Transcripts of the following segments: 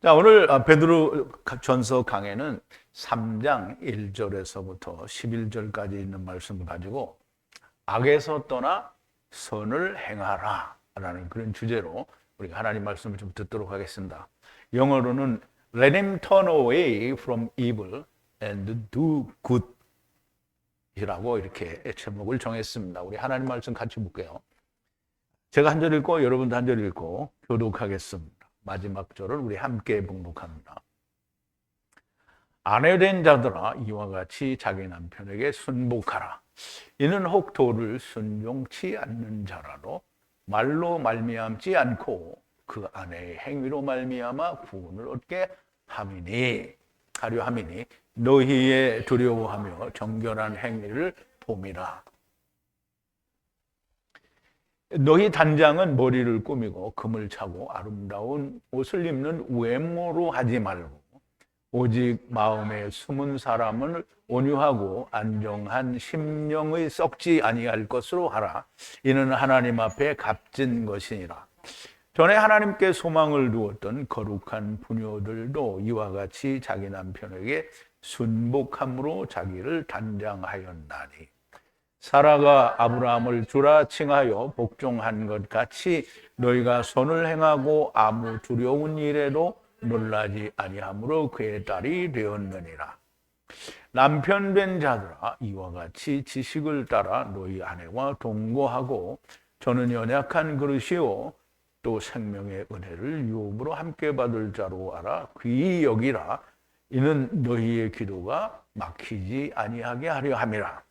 자, 오늘 베드로 전서 강해는 3장 1절에서부터 11절까지 있는 말씀을 가지고 악에서 떠나 선을 행하라 라는 그런 주제로 우리가 하나님 말씀을 좀 듣도록 하겠습니다. 영어로는 Let him turn away from evil and do good 이라고 이렇게 제목을 정했습니다. 우리 하나님 말씀 같이 볼게요. 제가 한 절 읽고 여러분도 한 절 읽고 교독하겠습니다. 마지막 절을 우리 함께 봉독합니다. 아내된 자들아 이와 같이 자기 남편에게 순복하라. 이는 혹 도를 순종치 않는 자라도 말로 말미암지 않고 그 아내의 행위로 말미암아 구원을 얻게 하려 함이니 너희의 두려워하며 정결한 행위를 봄이라. 너희 단장은 머리를 꾸미고 금을 차고 아름다운 옷을 입는 외모로 하지 말고 오직 마음에 숨은 사람은 온유하고 안정한 심령의 썩지 아니할 것으로 하라. 이는 하나님 앞에 값진 것이니라. 전에 하나님께 소망을 두었던 거룩한 부녀들도 이와 같이 자기 남편에게 순복함으로 자기를 단장하였나니 사라가 아브라함을 주라 칭하여 복종한 것 같이 너희가 선을 행하고 아무 두려운 일에도 놀라지 아니함으로 그의 딸이 되었느니라. 남편 된 자들아 이와 같이 지식을 따라 너희 아내와 동거하고 저는 연약한 그릇이요 또 생명의 은혜를 유업으로 함께 받을 자로 알아 귀히 여기라. 이는 너희의 기도가 막히지 아니하게 하려 함이라.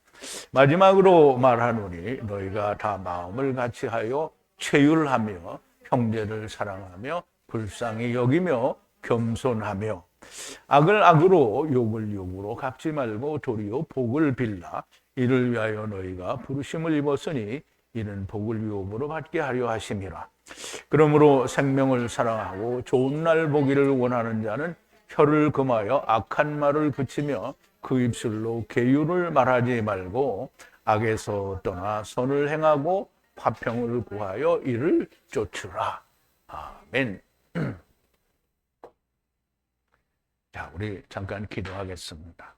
마지막으로 말하노니 너희가 다 마음을 같이하여 체휼하며 형제를 사랑하며 불쌍히 여기며 겸손하며 악을 악으로 욕을 욕으로 갚지 말고 도리어 복을 빌라. 이를 위하여 너희가 부르심을 입었으니 이는 복을 유업으로 받게 하려 하심이라. 그러므로 생명을 사랑하고 좋은 날 보기를 원하는 자는 혀를 금하여 악한 말을 그치며 그 입술로 계율을 말하지 말고 악에서 떠나 선을 행하고 화평을 구하여 이를 쫓으라. 아멘. 자, 우리 잠깐 기도하겠습니다.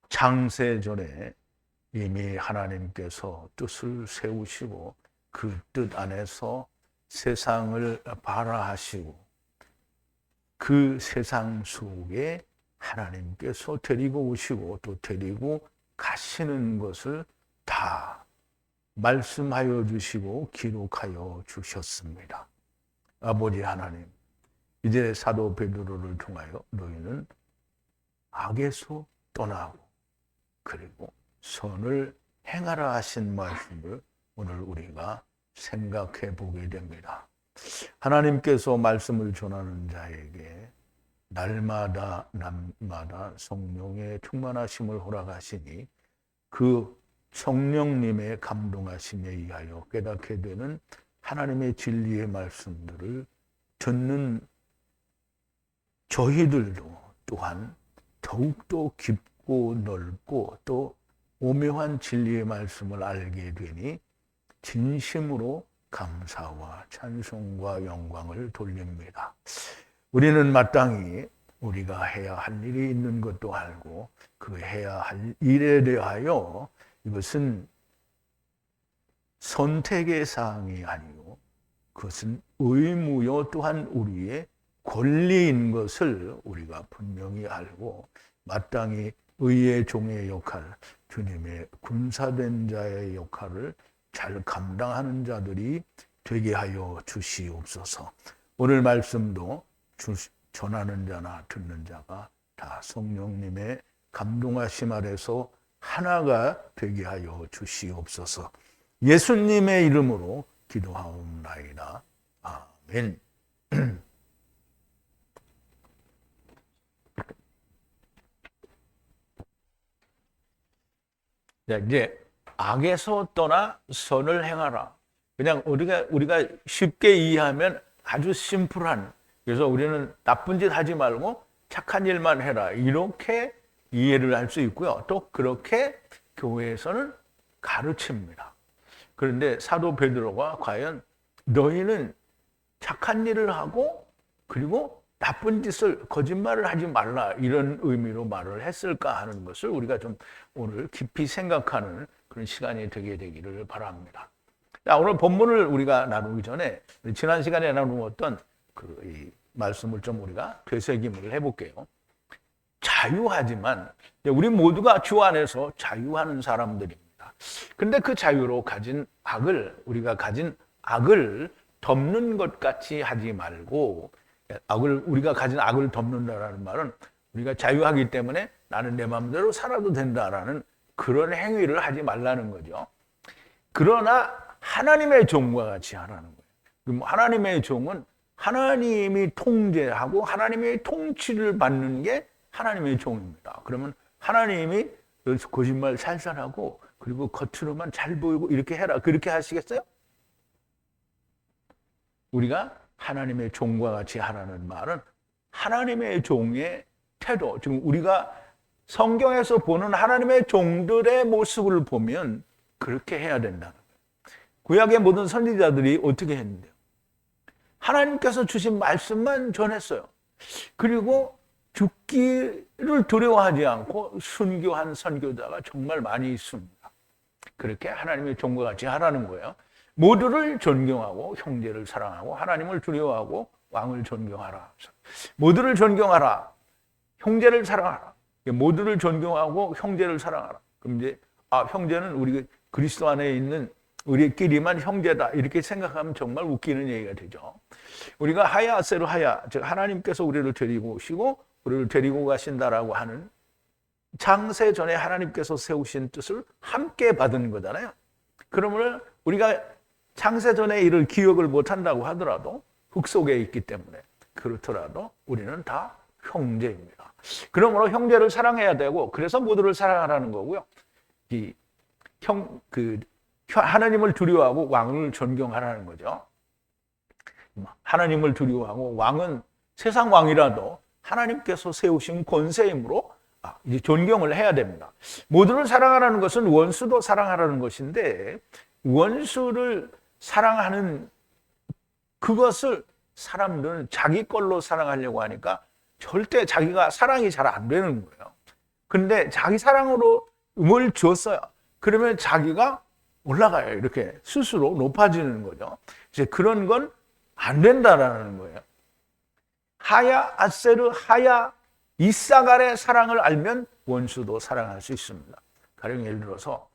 창세전에 이미 하나님께서 뜻을 세우시고 그 뜻 안에서 세상을 발화하시고 그 세상 속에 하나님께서 데리고 오시고 또 데리고 가시는 것을 다 말씀하여 주시고 기록하여 주셨습니다. 아버지 하나님, 이제 사도 베드로를 통하여 너희는 악에서 떠나고 그리고 선을 행하라 하신 말씀을 오늘 우리가 생각해 보게 됩니다. 하나님께서 말씀을 전하는 자에게 날마다 남마다 성령의 충만하심을 허락하시니 그 성령님의 감동하심에 의하여 깨닫게 되는 하나님의 진리의 말씀들을 듣는 저희들도 또한 더욱더 깊고 넓고 또 오묘한 진리의 말씀을 알게 되니 진심으로 감사와 찬송과 영광을 돌립니다. 우리는 마땅히 우리가 해야 할 일이 있는 것도 알고 그 해야 할 일에 대하여 이것은 선택의 사항이 아니고 그것은 의무요 또한 우리의 권리인 것을 우리가 분명히 알고 마땅히 의의 종의 역할, 주님의 군사된 자의 역할을 잘 감당하는 자들이 되게 하여 주시옵소서. 오늘 말씀도 전하는 자나 듣는 자가 다 성령님의 감동하심 아래서 하나가 되게 하여 주시옵소서. 예수님의 이름으로 기도하옵나이다. 아멘. 자, 이제 악에서 떠나 선을 행하라. 그냥 우리가 쉽게 이해하면 아주 심플한, 그래서 우리는 나쁜 짓 하지 말고 착한 일만 해라, 이렇게 이해를 할 수 있고요. 또 그렇게 교회에서는 가르칩니다. 그런데 사도 베드로가 과연 너희는 착한 일을 하고 그리고 나쁜 짓을 거짓말을 하지 말라 이런 의미로 말을 했을까 하는 것을 우리가 좀 오늘 깊이 생각하는 그런 시간이 되게 되기를 바랍니다. 자, 오늘 본문을 우리가 나누기 전에 지난 시간에 나누었던 이 말씀을 좀 우리가 되새김을 해볼게요. 자유하지만 우리 모두가 주 안에서 자유하는 사람들입니다. 그런데 그 자유로 가진 악을 우리가 가진 악을 덮는 것 같이 하지 말고 우리가 가진 악을 덮는다라는 말은 우리가 자유하기 때문에 나는 내 마음대로 살아도 된다라는 그런 행위를 하지 말라는 거죠. 그러나 하나님의 종과 같이 하라는 거예요. 그럼 하나님의 종은 하나님이 통제하고 하나님의 통치를 받는 게 하나님의 종입니다. 그러면 하나님이 거짓말 살살하고 그리고 겉으로만 잘 보이고 이렇게 해라. 그렇게 하시겠어요? 우리가 하나님의 종과 같이 하라는 말은 하나님의 종의 태도, 지금 우리가 성경에서 보는 하나님의 종들의 모습을 보면 그렇게 해야 된다는 거예요. 구약의 모든 선지자들이 어떻게 했는데요? 하나님께서 주신 말씀만 전했어요. 그리고 죽기를 두려워하지 않고 순교한 선교자가 정말 많이 있습니다. 그렇게 하나님의 종과 같이 하라는 거예요. 모두를 존경하고 형제를 사랑하고 하나님을 두려워하고 왕을 존경하라. 모두를 존경하라. 형제를 사랑하라. 모두를 존경하고 형제를 사랑하라. 그럼 이제 형제는 우리 그리스도 안에 있는 우리끼리만 형제다 이렇게 생각하면 정말 웃기는 얘기가 되죠. 우리가 하야 아세로 하야, 즉 하나님께서 우리를 데리고 오시고 우리를 데리고 가신다라고 하는 창세 전에 하나님께서 세우신 뜻을 함께 받은 거잖아요. 그러면 우리가 창세 전의 일을 기억을 못한다고 하더라도 흙 속에 있기 때문에 그렇더라도 우리는 다 형제입니다. 그러므로 형제를 사랑해야 되고 그래서 모두를 사랑하라는 거고요. 하나님을 두려워하고 왕을 존경하라는 거죠. 하나님을 두려워하고 왕은 세상 왕이라도 하나님께서 세우신 권세이므로 이제 존경을 해야 됩니다. 모두를 사랑하라는 것은 원수도 사랑하라는 것인데 원수를 사랑하는 그것을 사람들은 자기 걸로 사랑하려고 하니까 절대 자기가 사랑이 잘 안 되는 거예요. 근데 자기 사랑으로 뭘 줬어요. 그러면 자기가 올라가요. 이렇게 스스로 높아지는 거죠. 이제 그런 건 안 된다라는 거예요. 하야 아세르 하야 이사갈의 사랑을 알면 원수도 사랑할 수 있습니다. 가령 예를 들어서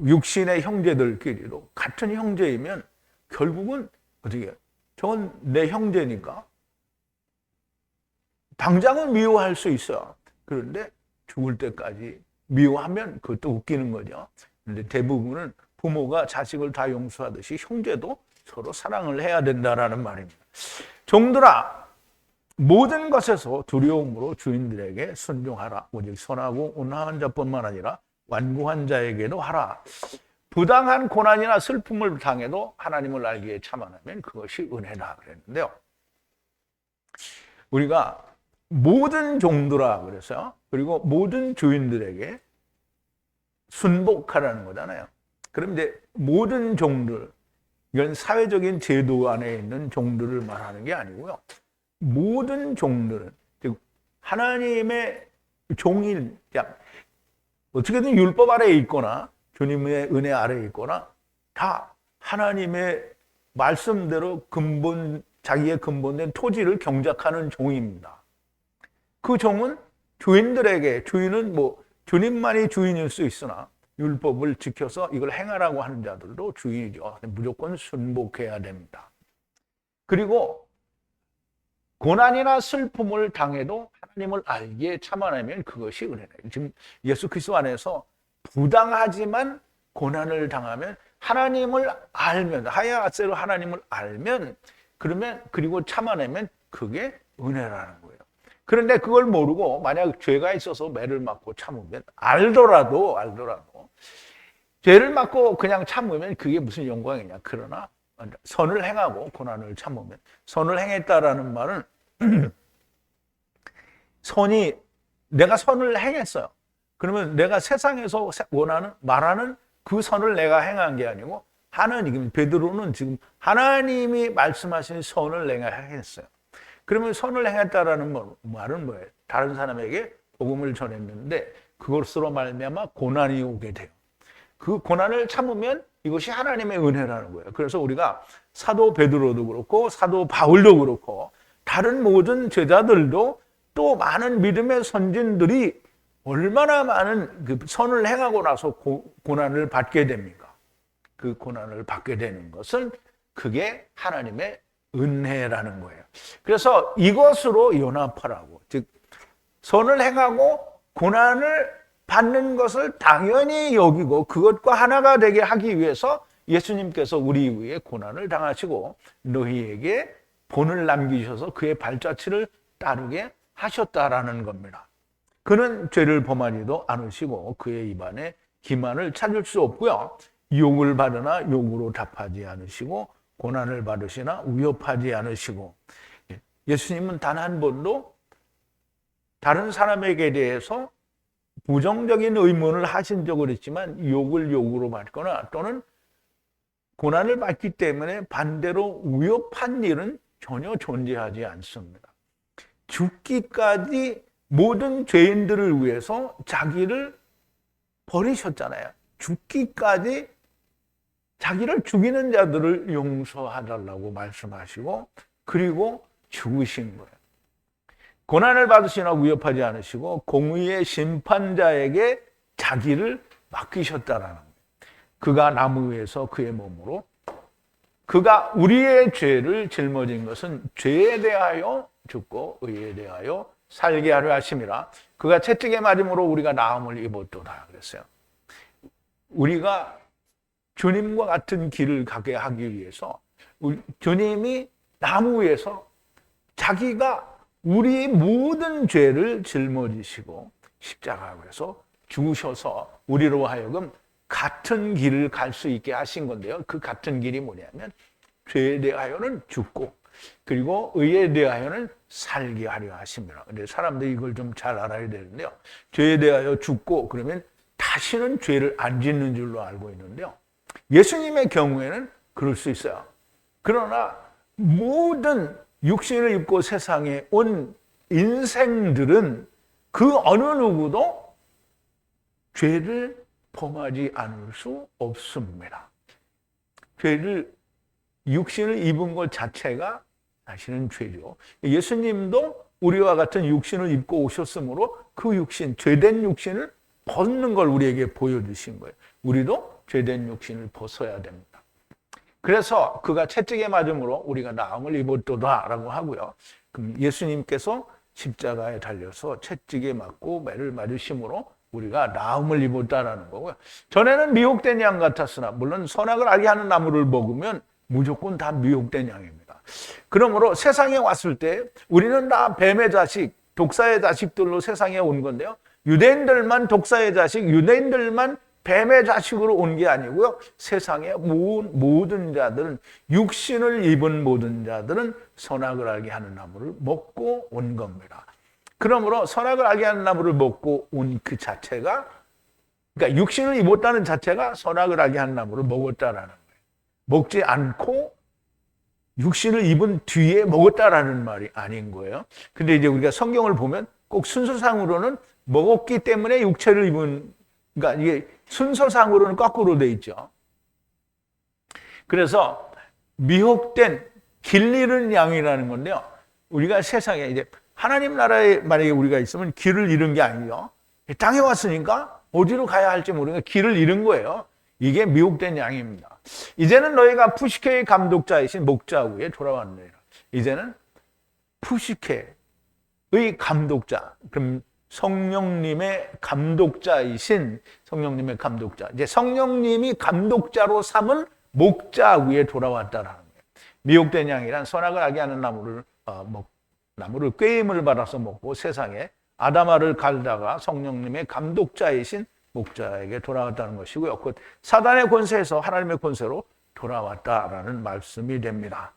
육신의 형제들끼리도 같은 형제이면 결국은 어떻게 해요? 저건 내 형제니까 당장은 미워할 수 있어요. 그런데 죽을 때까지 미워하면 그것도 웃기는 거죠. 그런데 대부분은 부모가 자식을 다 용서하듯이 형제도 서로 사랑을 해야 된다라는 말입니다. 종들아, 모든 것에서 두려움으로 주인들에게 순종하라. 오직 선하고 온화한 자뿐만 아니라 완고한 자에게도 하라. 부당한 고난이나 슬픔을 당해도 하나님을 알기에 참아내면 그것이 은혜다 그랬는데요. 우리가 모든 종들아 그래서요. 그리고 모든 주인들에게 순복하라는 거잖아요. 그럼 이제 모든 종들, 이건 사회적인 제도 안에 있는 종들을 말하는 게 아니고요. 모든 종들은, 즉 하나님의 종인, 어떻게든 율법 아래에 있거나 주님의 은혜 아래에 있거나 다 하나님의 말씀대로 자기의 근본된 토지를 경작하는 종입니다. 그 종은 주인들에게, 주인은 주님만이 주인일 수 있으나 율법을 지켜서 이걸 행하라고 하는 자들도 주인이죠. 무조건 순복해야 됩니다. 그리고 고난이나 슬픔을 당해도 하나님을 알기에 참아내면 그것이 은혜예요. 지금 예수 그리스도 안에서 부당하지만 고난을 당하면 하나님을 알면, 하야 아세로 하나님을 알면, 그리고 참아내면 그게 은혜라는 거예요. 그런데 그걸 모르고 만약 죄가 있어서 매를 맞고 참으면 알더라도 죄를 맞고 그냥 참으면 그게 무슨 영광이냐. 그러나 선을 행하고 고난을 참으면, 선을 행했다라는 말은 내가 선을 행했어요. 그러면 내가 세상에서 말하는 그 선을 내가 행한 게 아니고 하나님, 베드로는 지금 하나님이 말씀하신 선을 행했어요. 그러면 선을 행했다라는 말은 뭐예요? 다른 사람에게 복음을 전했는데 그것으로 말미암아 고난이 오게 돼요. 그 고난을 참으면 이것이 하나님의 은혜라는 거예요. 그래서 우리가 사도 베드로도 그렇고 사도 바울도 그렇고 다른 모든 제자들도 또 많은 믿음의 선진들이 얼마나 많은 그 선을 행하고 나서 고난을 받게 됩니까? 그 고난을 받게 되는 것은 그게 하나님의 은혜라는 거예요. 그래서 이것으로 연합하라고, 즉 선을 행하고 고난을 받는 것을 당연히 여기고 그것과 하나가 되게 하기 위해서 예수님께서 우리 위해 고난을 당하시고 너희에게 본을 남기셔서 그의 발자취를 따르게 하셨다라는 겁니다. 그는 죄를 범하지도 않으시고 그의 입안에 기만을 찾을 수 없고요. 욕을 받으나 욕으로 답하지 않으시고 고난을 받으시나 위협하지 않으시고, 예수님은 단 한 번도 다른 사람에게 대해서 부정적인 의문을 하신 적은 있지만 욕을 욕으로 받거나 또는 고난을 받기 때문에 반대로 위협한 일은 전혀 존재하지 않습니다. 죽기까지 모든 죄인들을 위해서 자기를 버리셨잖아요. 죽기까지 자기를 죽이는 자들을 용서해달라고 말씀하시고 그리고 죽으신 거예요. 고난을 받으시나 위협하지 않으시고 공의의 심판자에게 자기를 맡기셨다라는 거예요. 그가 나무 위에서 그의 몸으로 그가 우리의 죄를 짊어진 것은 죄에 대하여 죽고 의에 대하여 살게 하려 하심이라. 그가 채찍에 맞음으로 우리가 나음을 입었도다 그랬어요. 우리가 주님과 같은 길을 가게 하기 위해서 주님이 나무 위에서 자기가 우리의 모든 죄를 짊어지시고 십자가에서 죽으셔서 우리로 하여금 같은 길을 갈 수 있게 하신 건데요. 그 같은 길이 뭐냐면 죄에 대하여는 죽고 그리고 의에 대하여는 살게 하려 하십니다. 근데 사람들이 이걸 좀 잘 알아야 되는데요. 죄에 대하여 죽고 그러면 다시는 죄를 안 짓는 줄로 알고 있는데요. 예수님의 경우에는 그럴 수 있어요. 그러나 모든 육신을 입고 세상에 온 인생들은 그 어느 누구도 죄를 범하지 않을 수 없습니다. 죄를 육신을 입은 것 자체가 사실은 죄죠. 예수님도 우리와 같은 육신을 입고 오셨으므로 그 육신, 죄된 육신을 벗는 걸 우리에게 보여주신 거예요. 우리도 죄된 육신을 벗어야 됩니다. 그래서 그가 채찍에 맞음으로 우리가 나음을 입었도다라고 하고요. 그럼 예수님께서 십자가에 달려서 채찍에 맞고 매를 맞으심으로 우리가 나음을 입었다라는 거고요. 전에는 미혹된 양 같았으나 물론 선악을 알게 하는 나무를 먹으면 무조건 다 미혹된 양입니다. 그러므로 세상에 왔을 때 우리는 다 뱀의 자식, 독사의 자식들로 세상에 온 건데요. 유대인들만 독사의 자식, 유대인들만 뱀의 자식으로 온 게 아니고요. 세상의 모든 자들은, 육신을 입은 모든 자들은 선악을 알게 하는 나무를 먹고 온 겁니다. 그러므로 선악을 알게 하는 나무를 먹고 온 그 자체가, 그러니까 육신을 입었다는 자체가 선악을 알게 하는 나무를 먹었다라는 거예요. 먹지 않고 육신을 입은 뒤에 먹었다라는 말이 아닌 거예요. 근데 이제 우리가 성경을 보면 꼭 순서상으로는 먹었기 때문에 육체를 입은, 그러니까 이게 순서상으로는 거꾸로 돼 있죠. 그래서 미혹된 길 잃은 양이라는 건데요. 우리가 세상에 이제 하나님 나라에 만약에 우리가 있으면 길을 잃은 게 아니죠. 땅에 왔으니까 어디로 가야 할지 모르니까 길을 잃은 거예요. 이게 미혹된 양입니다. 이제는 너희가 푸시케의 감독자이신 목자 위에 돌아왔느니라. 이제는 푸시케의 감독자, 그럼 성령님의 감독자이신 성령님의 감독자. 이제 성령님이 감독자로 삼은 목자 위에 돌아왔다라는 거예요. 미혹된 양이란 선악을 알게 하는 나무를 꾀임을 받아서 먹고 세상에 아담아를 갈다가 성령님의 감독자이신 목자에게 돌아왔다는 것이고요. 곧 사단의 권세에서 하나님의 권세로 돌아왔다라는 말씀이 됩니다.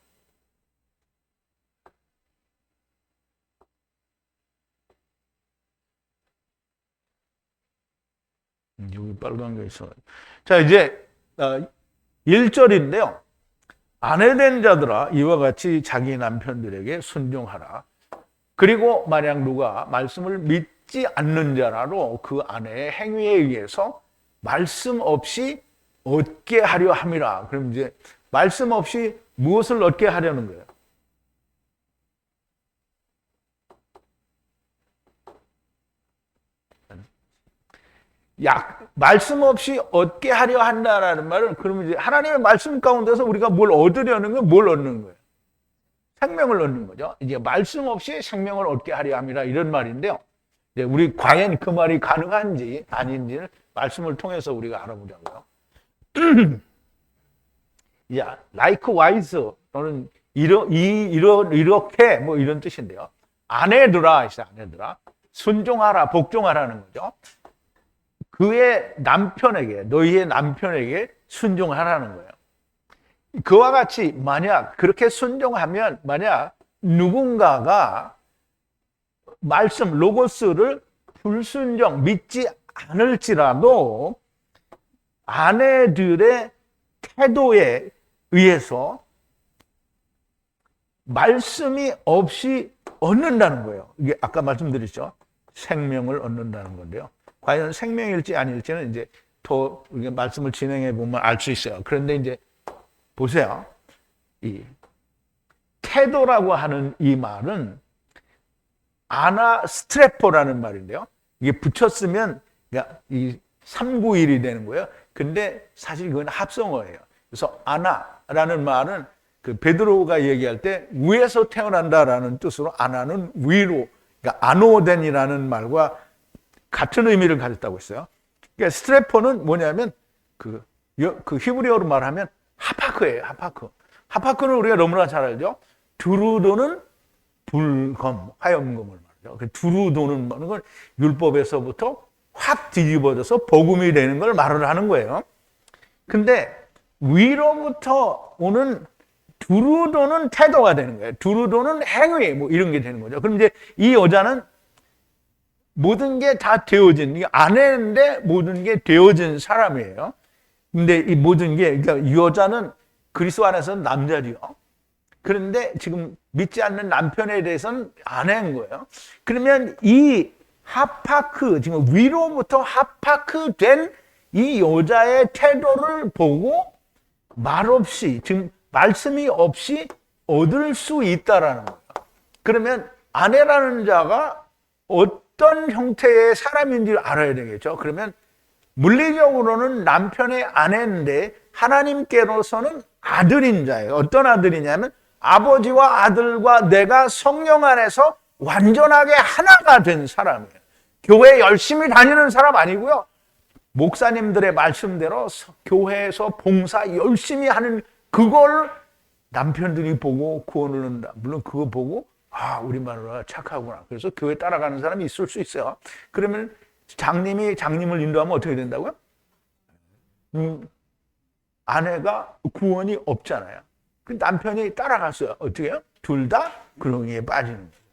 여기 빨간 게 있어. 자, 이제 1절인데요. 아내된 자들아 이와 같이 자기 남편들에게 순종하라. 그리고 만약 누가 말씀을 믿지 않는 자라도 그 아내의 행위에 의해서 말씀 없이 얻게 하려 함이라. 그럼 이제 말씀 없이 무엇을 얻게 하려는 거예요? 말씀 없이 얻게 하려 한다라는 말은 그러면 이제 하나님의 말씀 가운데서 우리가 뭘 얻으려는 거예요? 뭘 얻는 거예요? 생명을 얻는 거죠. 이제 말씀 없이 생명을 얻게 하려 함이라 이런 말인데요. 이제 우리 과연 그 말이 가능한지 아닌지를 말씀을 통해서 우리가 알아보자고요. 야, likewise 또는 이렇게 뭐 이런 뜻인데요. 아내들아, 아내들아, 순종하라, 복종하라는 거죠. 그의 남편에게, 너희의 남편에게 순종하라는 거예요. 그와 같이 만약 그렇게 순종하면 만약 누군가가 말씀, 로고스를 불순종, 믿지 않을지라도 아내들의 태도에 의해서 말씀이 없이 얻는다는 거예요. 이게 아까 말씀드렸죠. 생명을 얻는다는 건데요. 과연 생명일지 아닐지는 이제 더 우리가 말씀을 진행해 보면 알 수 있어요. 그런데 이제 보세요. 이 태도라고 하는 이 말은 아나스트레포라는 말인데요. 이게 붙였으면 이 391이 되는 거예요. 근데 사실 이건 합성어예요. 그래서 아나라는 말은 그 베드로가 얘기할 때 위에서 태어난다라는 뜻으로 아나는 위로, 그러니까 아노덴이라는 말과 같은 의미를 가졌다고 했어요. 그러니까 스트레포는 뭐냐면 그 히브리어로 말하면 하파크예요. 하파크. 하파크는 우리가 너무나 잘 알죠. 두루 도는 불검, 화염검을 말하죠. 그 두루 도는 건 율법에서부터 확 뒤집어져서 복음이 되는 걸 말을 하는 거예요. 근데 위로부터 오는 두루 도는 태도가 되는 거예요. 두루 도는 행위, 뭐 이런 게 되는 거죠. 그럼 이제 이 여자는 모든 게 다 되어진, 아내인데 모든 게 되어진 사람이에요. 근데 이 모든 게, 그러니까 이 여자는 그리스도 안에서는 남자지요. 그런데 지금 믿지 않는 남편에 대해서는 아내인 거예요. 그러면 이 하파크, 지금 위로부터 하파크 된 이 여자의 태도를 보고 말없이, 지금 말씀이 없이 얻을 수 있다라는 거예요. 그러면 아내라는 자가 어떤 형태의 사람인지 알아야 되겠죠. 그러면 물리적으로는 남편의 아내인데 하나님께로서는 아들인 자예요. 어떤 아들이냐면 아버지와 아들과 내가 성령 안에서 완전하게 하나가 된 사람이에요. 교회 열심히 다니는 사람 아니고요. 목사님들의 말씀대로 교회에서 봉사 열심히 하는 그걸 남편들이 보고 구원을 한다. 물론 그거 보고 우리 마누라가 착하구나. 그래서 교회 따라가는 사람이 있을 수 있어요. 그러면 장님이 장님을 인도하면 어떻게 된다고요? 아내가 구원이 없잖아요. 그 남편이 따라갔어요. 어떻게 해요? 둘 다 그렁이에 빠지는 거예요.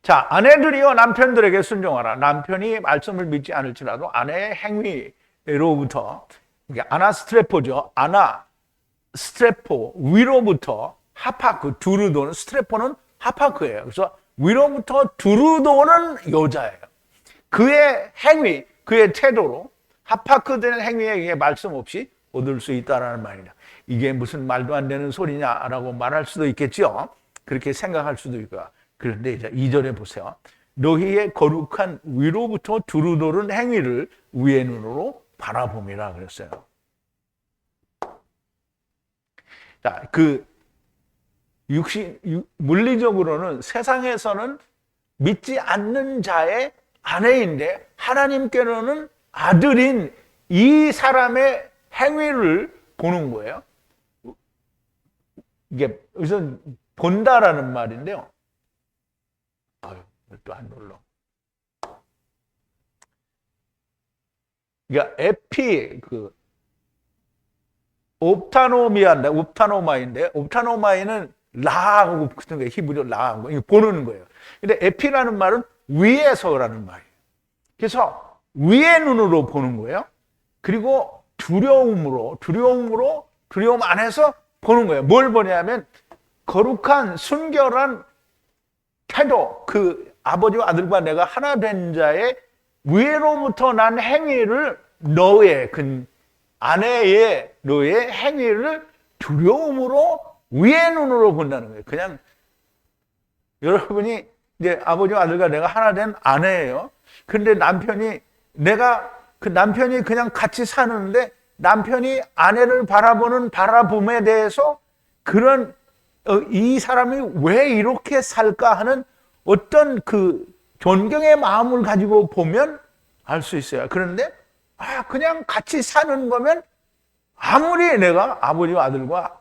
자, 아내들이요 남편들에게 순종하라. 남편이 말씀을 믿지 않을지라도 아내의 행위로부터, 이게 아나스트레포죠. 아나스트레포 위로부터 하파크 두루도는, 스트레포는 하파크예요. 그래서 위로부터 두루도는 여자예요. 그의 행위, 그의 태도로 하파크되는 행위에 의해 말씀 없이 얻을 수 있다는 말이다. 이게 무슨 말도 안 되는 소리냐라고 말할 수도 있겠죠. 그렇게 생각할 수도 있고. 그런데 이제 2절에 보세요. 너희의 거룩한 위로부터 두루도는 행위를 위의 눈으로 바라봄이라 그랬어요. 자, 물리적으로는 세상에서는 믿지 않는 자의 아내인데 하나님께로는 아들인 이 사람의 행위를 보는 거예요. 이게 우선 본다라는 말인데요. 또 안 눌러. 그러니까 옵타노마인데 옵타노마이는 라하고 붙은 거예요. 히브리어 라하고 이거 보는 거예요. 근데 에피라는 말은 위에서라는 말이에요. 그래서 위의 눈으로 보는 거예요. 그리고 두려움 안에서 보는 거예요. 뭘 보냐면 거룩한 순결한 태도, 그 아버지와 아들과 내가 하나 된 자의 위로부터 난 행위를 너의 행위를 두려움으로 위의 눈으로 본다는 거예요. 그냥 여러분이 이제 아버지와 아들과 내가 하나 된 아내예요. 근데 남편이 그냥 같이 사는데 남편이 아내를 바라보는 바라봄에 대해서 그런 이 사람이 왜 이렇게 살까 하는 어떤 그 존경의 마음을 가지고 보면 알 수 있어요. 그런데 그냥 같이 사는 거면 아무리 내가 아버지와 아들과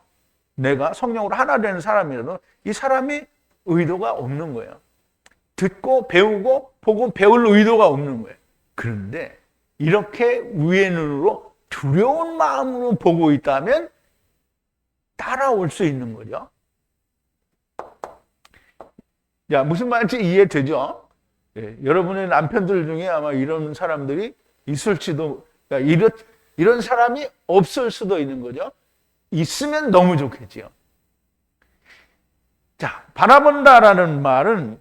내가 성령으로 하나 되는 사람이라도 이 사람이 의도가 없는 거예요. 듣고 배우고 보고 배울 의도가 없는 거예요. 그런데 이렇게 위의 눈으로 두려운 마음으로 보고 있다면 따라올 수 있는 거죠. 야, 무슨 말인지 이해되죠? 예, 여러분의 남편들 중에 아마 이런 사람들이 있을지도, 그러니까 이런 사람이 없을 수도 있는 거죠. 있으면 너무 좋겠지요. 자, 바라본다라는 말은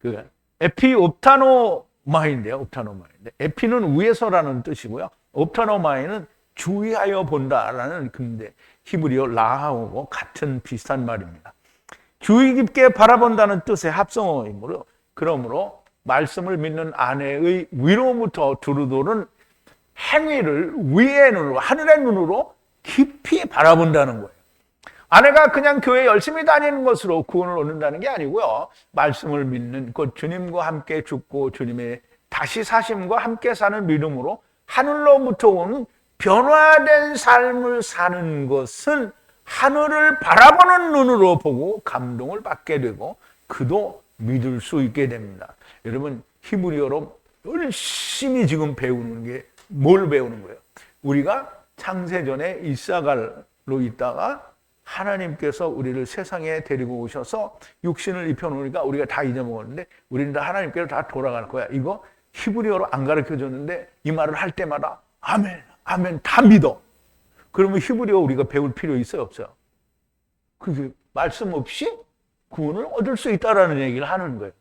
그 에피옵타노마인데요. 옵타노마인데 에피는 위에서라는 뜻이고요. 옵타노마이는 주의하여 본다라는 근데 히브리어 라하고 같은 비슷한 말입니다. 주의 깊게 바라본다는 뜻의 합성어이므로 그러므로 말씀을 믿는 아내의 위로부터 두루도는 행위를 위의 눈으로 하늘의 눈으로 깊이 바라본다는 거예요. 아내가 그냥 교회 열심히 다니는 것으로 구원을 얻는다는 게 아니고요. 말씀을 믿는 곧 주님과 함께 죽고 주님의 다시 사심과 함께 사는 믿음으로 하늘로부터 오는 변화된 삶을 사는 것은 하늘을 바라보는 눈으로 보고 감동을 받게 되고 그도 믿을 수 있게 됩니다. 여러분 히브리어로 열심히 지금 배우는 게 뭘 배우는 거예요? 우리가 창세전에 이사갈로 있다가 하나님께서 우리를 세상에 데리고 오셔서 육신을 입혀놓으니까 우리가 다 잊어먹었는데 우리는 다 하나님께로 다 돌아갈 거야. 이거 히브리어로 안 가르쳐줬는데 이 말을 할 때마다 아멘, 아멘 다 믿어. 그러면 히브리어 우리가 배울 필요 있어요, 없어요? 그게 말씀 없이 구원을 얻을 수 있다라는 얘기를 하는 거예요.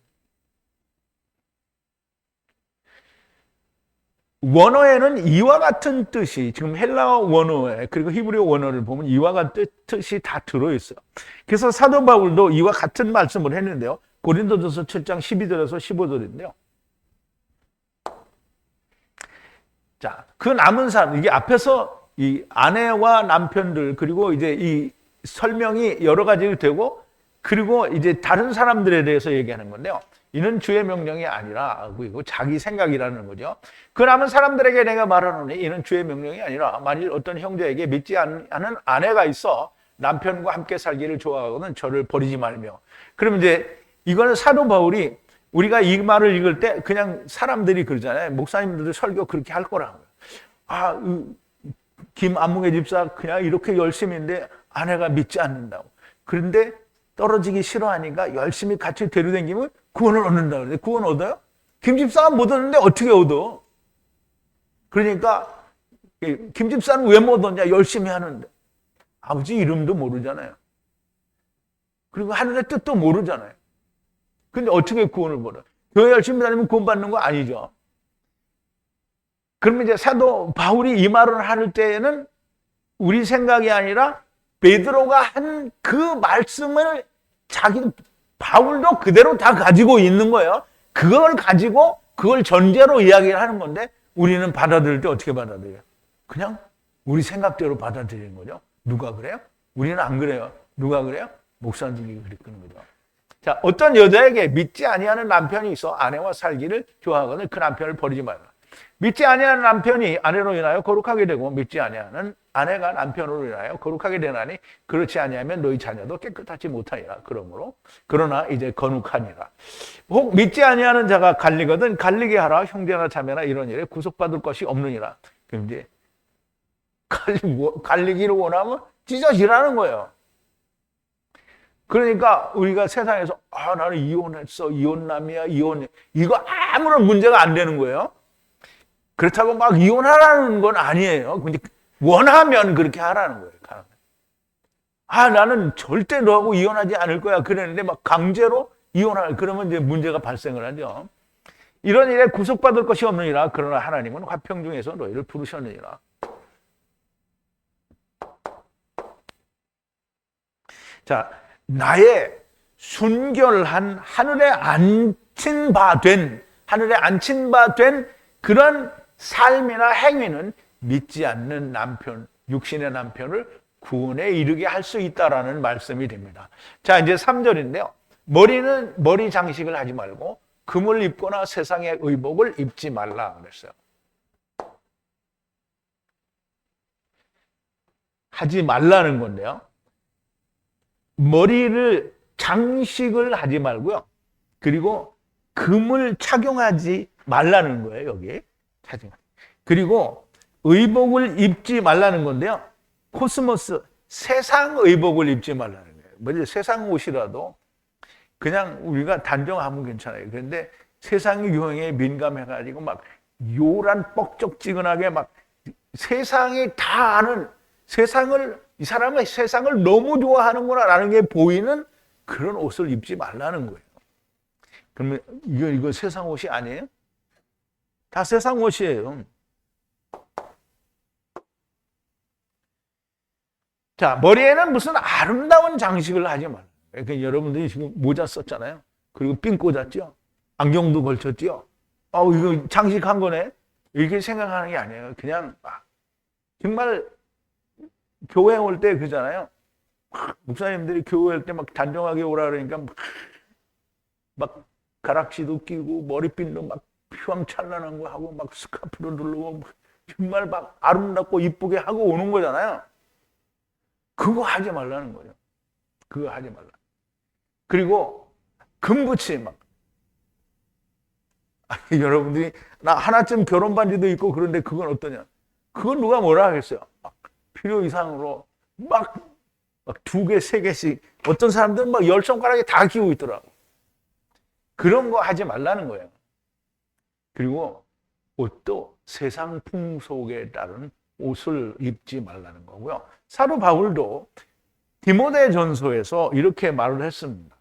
원어에는 이와 같은 뜻이 지금 헬라어 원어에 그리고 히브리어 원어를 보면 이와 같은 뜻이 다 들어있어요. 그래서 사도 바울도 이와 같은 말씀을 했는데요. 고린도전서 7장 12절에서 15절인데요. 자, 그 남은 사람 이게 앞에서 이 아내와 남편들 그리고 이제 이 설명이 여러 가지 되고 그리고 이제 다른 사람들에 대해서 얘기하는 건데요. 이는 주의 명령이 아니라 그리고 자기 생각이라는 거죠. 그 남은 사람들에게 내가 말하노니 이는 주의 명령이 아니라 만일 어떤 형제에게 믿지 않는 아내가 있어 남편과 함께 살기를 좋아하거든 저를 버리지 말며. 그러면 이제 이거는 사도 바울이 우리가 이 말을 읽을 때 그냥 사람들이 그러잖아요. 목사님들도 설교 그렇게 할 거라고요. 김안무개 집사 그냥 이렇게 열심히인데 아내가 믿지 않는다고. 그런데 떨어지기 싫어하니까 열심히 같이 데려다니면 구원을 얻는다 그러는데 구원 얻어요? 김 집사가 못 얻는데 어떻게 얻어? 그러니까 김 집사는 왜 못 얻냐? 열심히 하는데 아버지 이름도 모르잖아요. 그리고 하늘의 뜻도 모르잖아요. 근데 어떻게 구원을 받아? 교회 열심히 다니면 구원 받는 거 아니죠. 그러면 이제 사도 바울이 이 말을 할 때에는 우리 생각이 아니라 베드로가 한 그 말씀을 바울도 그대로 다 가지고 있는 거예요. 그걸 가지고 그걸 전제로 이야기를 하는 건데 우리는 받아들일 때 어떻게 받아들여요? 그냥 우리 생각대로 받아들이는 거죠. 누가 그래요? 우리는 안 그래요. 누가 그래요? 목사님이 그랬는 거죠. 자, 어떤 여자에게 믿지 아니하는 남편이 있어 아내와 살기를 좋아하거든 그 남편을 버리지 말라. 믿지 아니하는 남편이 아내로 인하여 거룩하게 되고 믿지 아니하는 아내가 남편으로 인하여 거룩하게 되나니 그렇지 아니하면 너희 자녀도 깨끗하지 못하리라. 그러나 이제 거룩하니라. 혹 믿지 아니하는 자가 갈리거든 갈리게 하라. 형제나 자매나 이런 일에 구속받을 것이 없느니라. 그럼 이제 갈리기를 원하면 찢어지라는 거예요. 그러니까 우리가 세상에서 나는 이혼했어, 이혼남이야, 이거 아무런 문제가 안 되는 거예요. 그렇다고 막 이혼하라는 건 아니에요. 근데 원하면 그렇게 하라는 거예요. 나는 절대 너하고 이혼하지 않을 거야. 그랬는데 막 강제로 그러면 이제 문제가 발생을 하죠. 이런 일에 구속받을 것이 없느니라. 그러나 하나님은 화평 중에서 너희를 부르셨느니라. 자, 나의 순결한 하늘에 앉힌 바 된 그런 삶이나 행위는 믿지 않는 남편, 육신의 남편을 구원에 이르게 할 수 있다라는 말씀이 됩니다. 자, 이제 3절인데요. 머리 장식을 하지 말고 금을 입거나 세상의 의복을 입지 말라 그랬어요. 하지 말라는 건데요. 머리를 장식을 하지 말고요. 그리고 금을 착용하지 말라는 거예요, 여기. 그리고 의복을 입지 말라는 건데요. 코스모스, 세상 의복을 입지 말라는 거예요. 먼저 세상 옷이라도 그냥 우리가 단정하면 괜찮아요. 그런데 세상 유행에 민감해가지고 막 요란 뻑적지근하게 막 세상이 다 아는 이 사람은 세상을 너무 좋아하는구나라는 게 보이는 그런 옷을 입지 말라는 거예요. 그러면 이거 세상 옷이 아니에요? 다 세상 옷이에요. 자, 머리에는 무슨 아름다운 장식을 하지 말아요. 그러니까 여러분들이 지금 모자 썼잖아요. 그리고 핀 꽂았죠. 안경도 걸쳤죠. 이거 장식한 거네. 이렇게 생각하는 게 아니에요. 그냥 정말 교회 올 때 그러잖아요. 목사님들이 교회 올 때 막 단정하게 오라 그러니까 막 가락지도 끼고 머리핀도 막 휘황찬란한 거 하고 막 스카프로 누르고 정말 막 아름답고 이쁘게 하고 오는 거잖아요. 그거 하지 말라는 거죠. 그거 하지 말라. 그리고 금붙이 여러분들이 나 하나쯤 결혼 반지도 있고 그런데 그건 어떠냐? 그건 누가 뭐라 하겠어요? 필요 이상으로 막 2개, 3개씩 어떤 사람들은 막 10손가락에 다 끼고 있더라고. 그런 거 하지 말라는 거예요. 그리고 옷도 세상 풍속에 따른 옷을 입지 말라는 거고요. 사도 바울도 디모데전서에서 이렇게 말을 했습니다.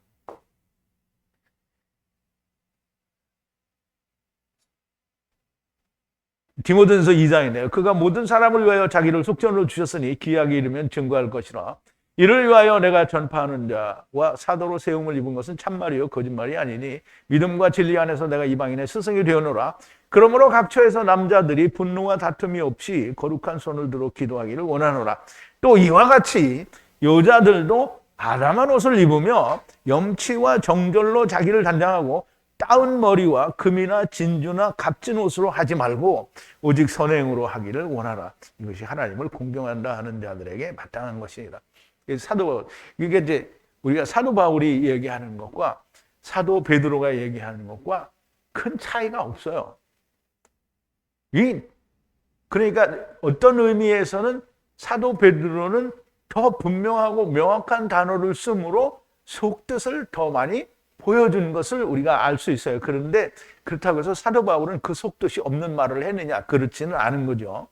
디모데전서 2장이네요. 그가 모든 사람을 위하여 자기를 속전으로 주셨으니 기약이 이르면 증거할 것이라. 이를 위하여 내가 전파하는 자와 사도로 세움을 입은 것은 참말이요 거짓말이 아니니 믿음과 진리 안에서 내가 이방인의 스승이 되었노라. 그러므로 각처에서 남자들이 분노와 다툼이 없이 거룩한 손을 들어 기도하기를 원하노라. 또 이와 같이 여자들도 아담한 옷을 입으며 염치와 정절로 자기를 단장하고 따은 머리와 금이나 진주나 값진 옷으로 하지 말고 오직 선행으로 하기를 원하라. 이것이 하나님을 공경한다 하는 자들에게 마땅한 것이니라. 이게 이제 우리가 사도 바울이 얘기하는 것과 사도 베드로가 얘기하는 것과 큰 차이가 없어요. 그러니까 어떤 의미에서는 사도 베드로는 더 분명하고 명확한 단어를 쓰므로 속뜻을 더 많이 보여준 것을 우리가 알 수 있어요. 그런데 그렇다고 해서 사도 바울은 그 속뜻이 없는 말을 했느냐? 그렇지는 않은 거죠.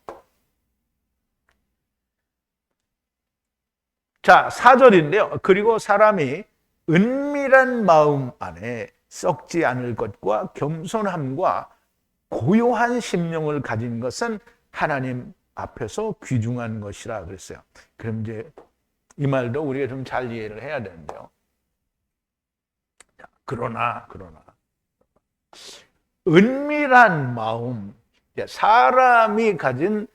자, 4절인데요. 그리고 사람이 은밀한 마음 안에 썩지 않을 것과 겸손함과 고요한 심령을 가진 것은 하나님 앞에서 귀중한 것이라 그랬어요. 그럼 이제 이 말도 우리가 좀 잘 이해를 해야 되는데요. 그러나 은밀한 마음, 사람이 가진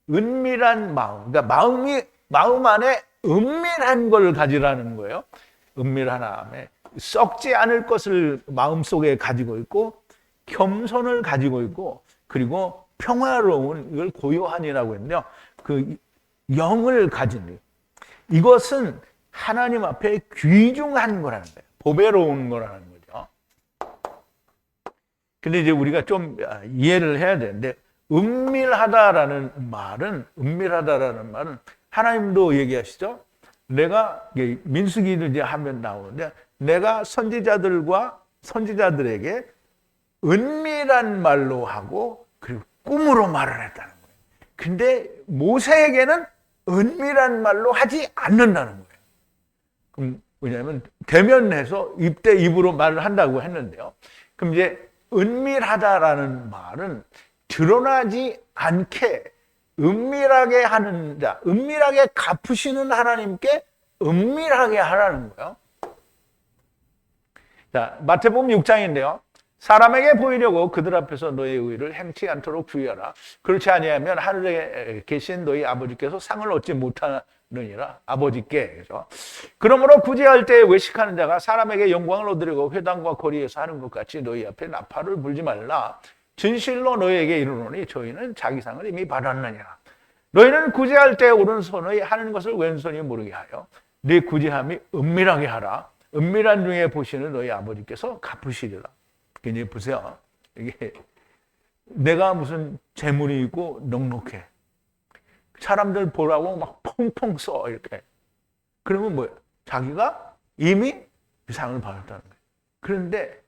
은밀한 마음, 그러니까 마음 안에 은밀한 걸 가지라는 거예요. 은밀한 마음에 썩지 않을 것을 마음속에 가지고 있고 겸손을 가지고 있고 그리고 평화로운 이걸 고요한이라고 했는데요. 그 영을 가진 이것은 하나님 앞에 귀중한 거라는 거예요. 보배로운 거라는 거죠. 근데 이제 우리가 좀 이해를 해야 되는데 은밀하다라는 말은 하나님도 얘기하시죠. 내가 민수기를 이제 하면 나오는데 내가 선지자들에게 은밀한 말로 하고 그리고 꿈으로 말을 했다는 거예요. 근데 모세에게는 은밀한 말로 하지 않는다는 거예요. 그럼 왜냐하면 대면해서 입대 입으로 말을 한다고 했는데요. 그럼 이제 은밀하다라는 말은 드러나지 않게 은밀하게 하는 자, 은밀하게 갚으시는 하나님께 은밀하게 하라는 거예요. 자, 마태복음 6장인데요. 사람에게 보이려고 그들 앞에서 너의 의를 행치 않도록 주의하라. 그렇지 아니하면 하늘에 계신 너희 아버지께서 상을 얻지 못하느니라. 아버지께. 그래서 그러므로 구제할 때 외식하는 자가 사람에게 영광을 얻으려고 회당과 거리에서 하는 것 같이 너희 앞에 나팔을 불지 말라. 진실로 너희에게 이르노니 저희는 자기 상을 이미 받았느니라. 너희는 구제할 때 오른손의 하는 것을 왼손이 모르게 하여 네 구제함이 은밀하게 하라. 은밀한 중에 보시는 너희 아버지께서 갚으시리라. 이제 보세요. 이게 내가 무슨 재물이 있고 넉넉해. 사람들 보라고 막 펑펑 써 이렇게. 그러면 뭐예요? 자기가 이미 그 상을 받았다는 거예요. 그런데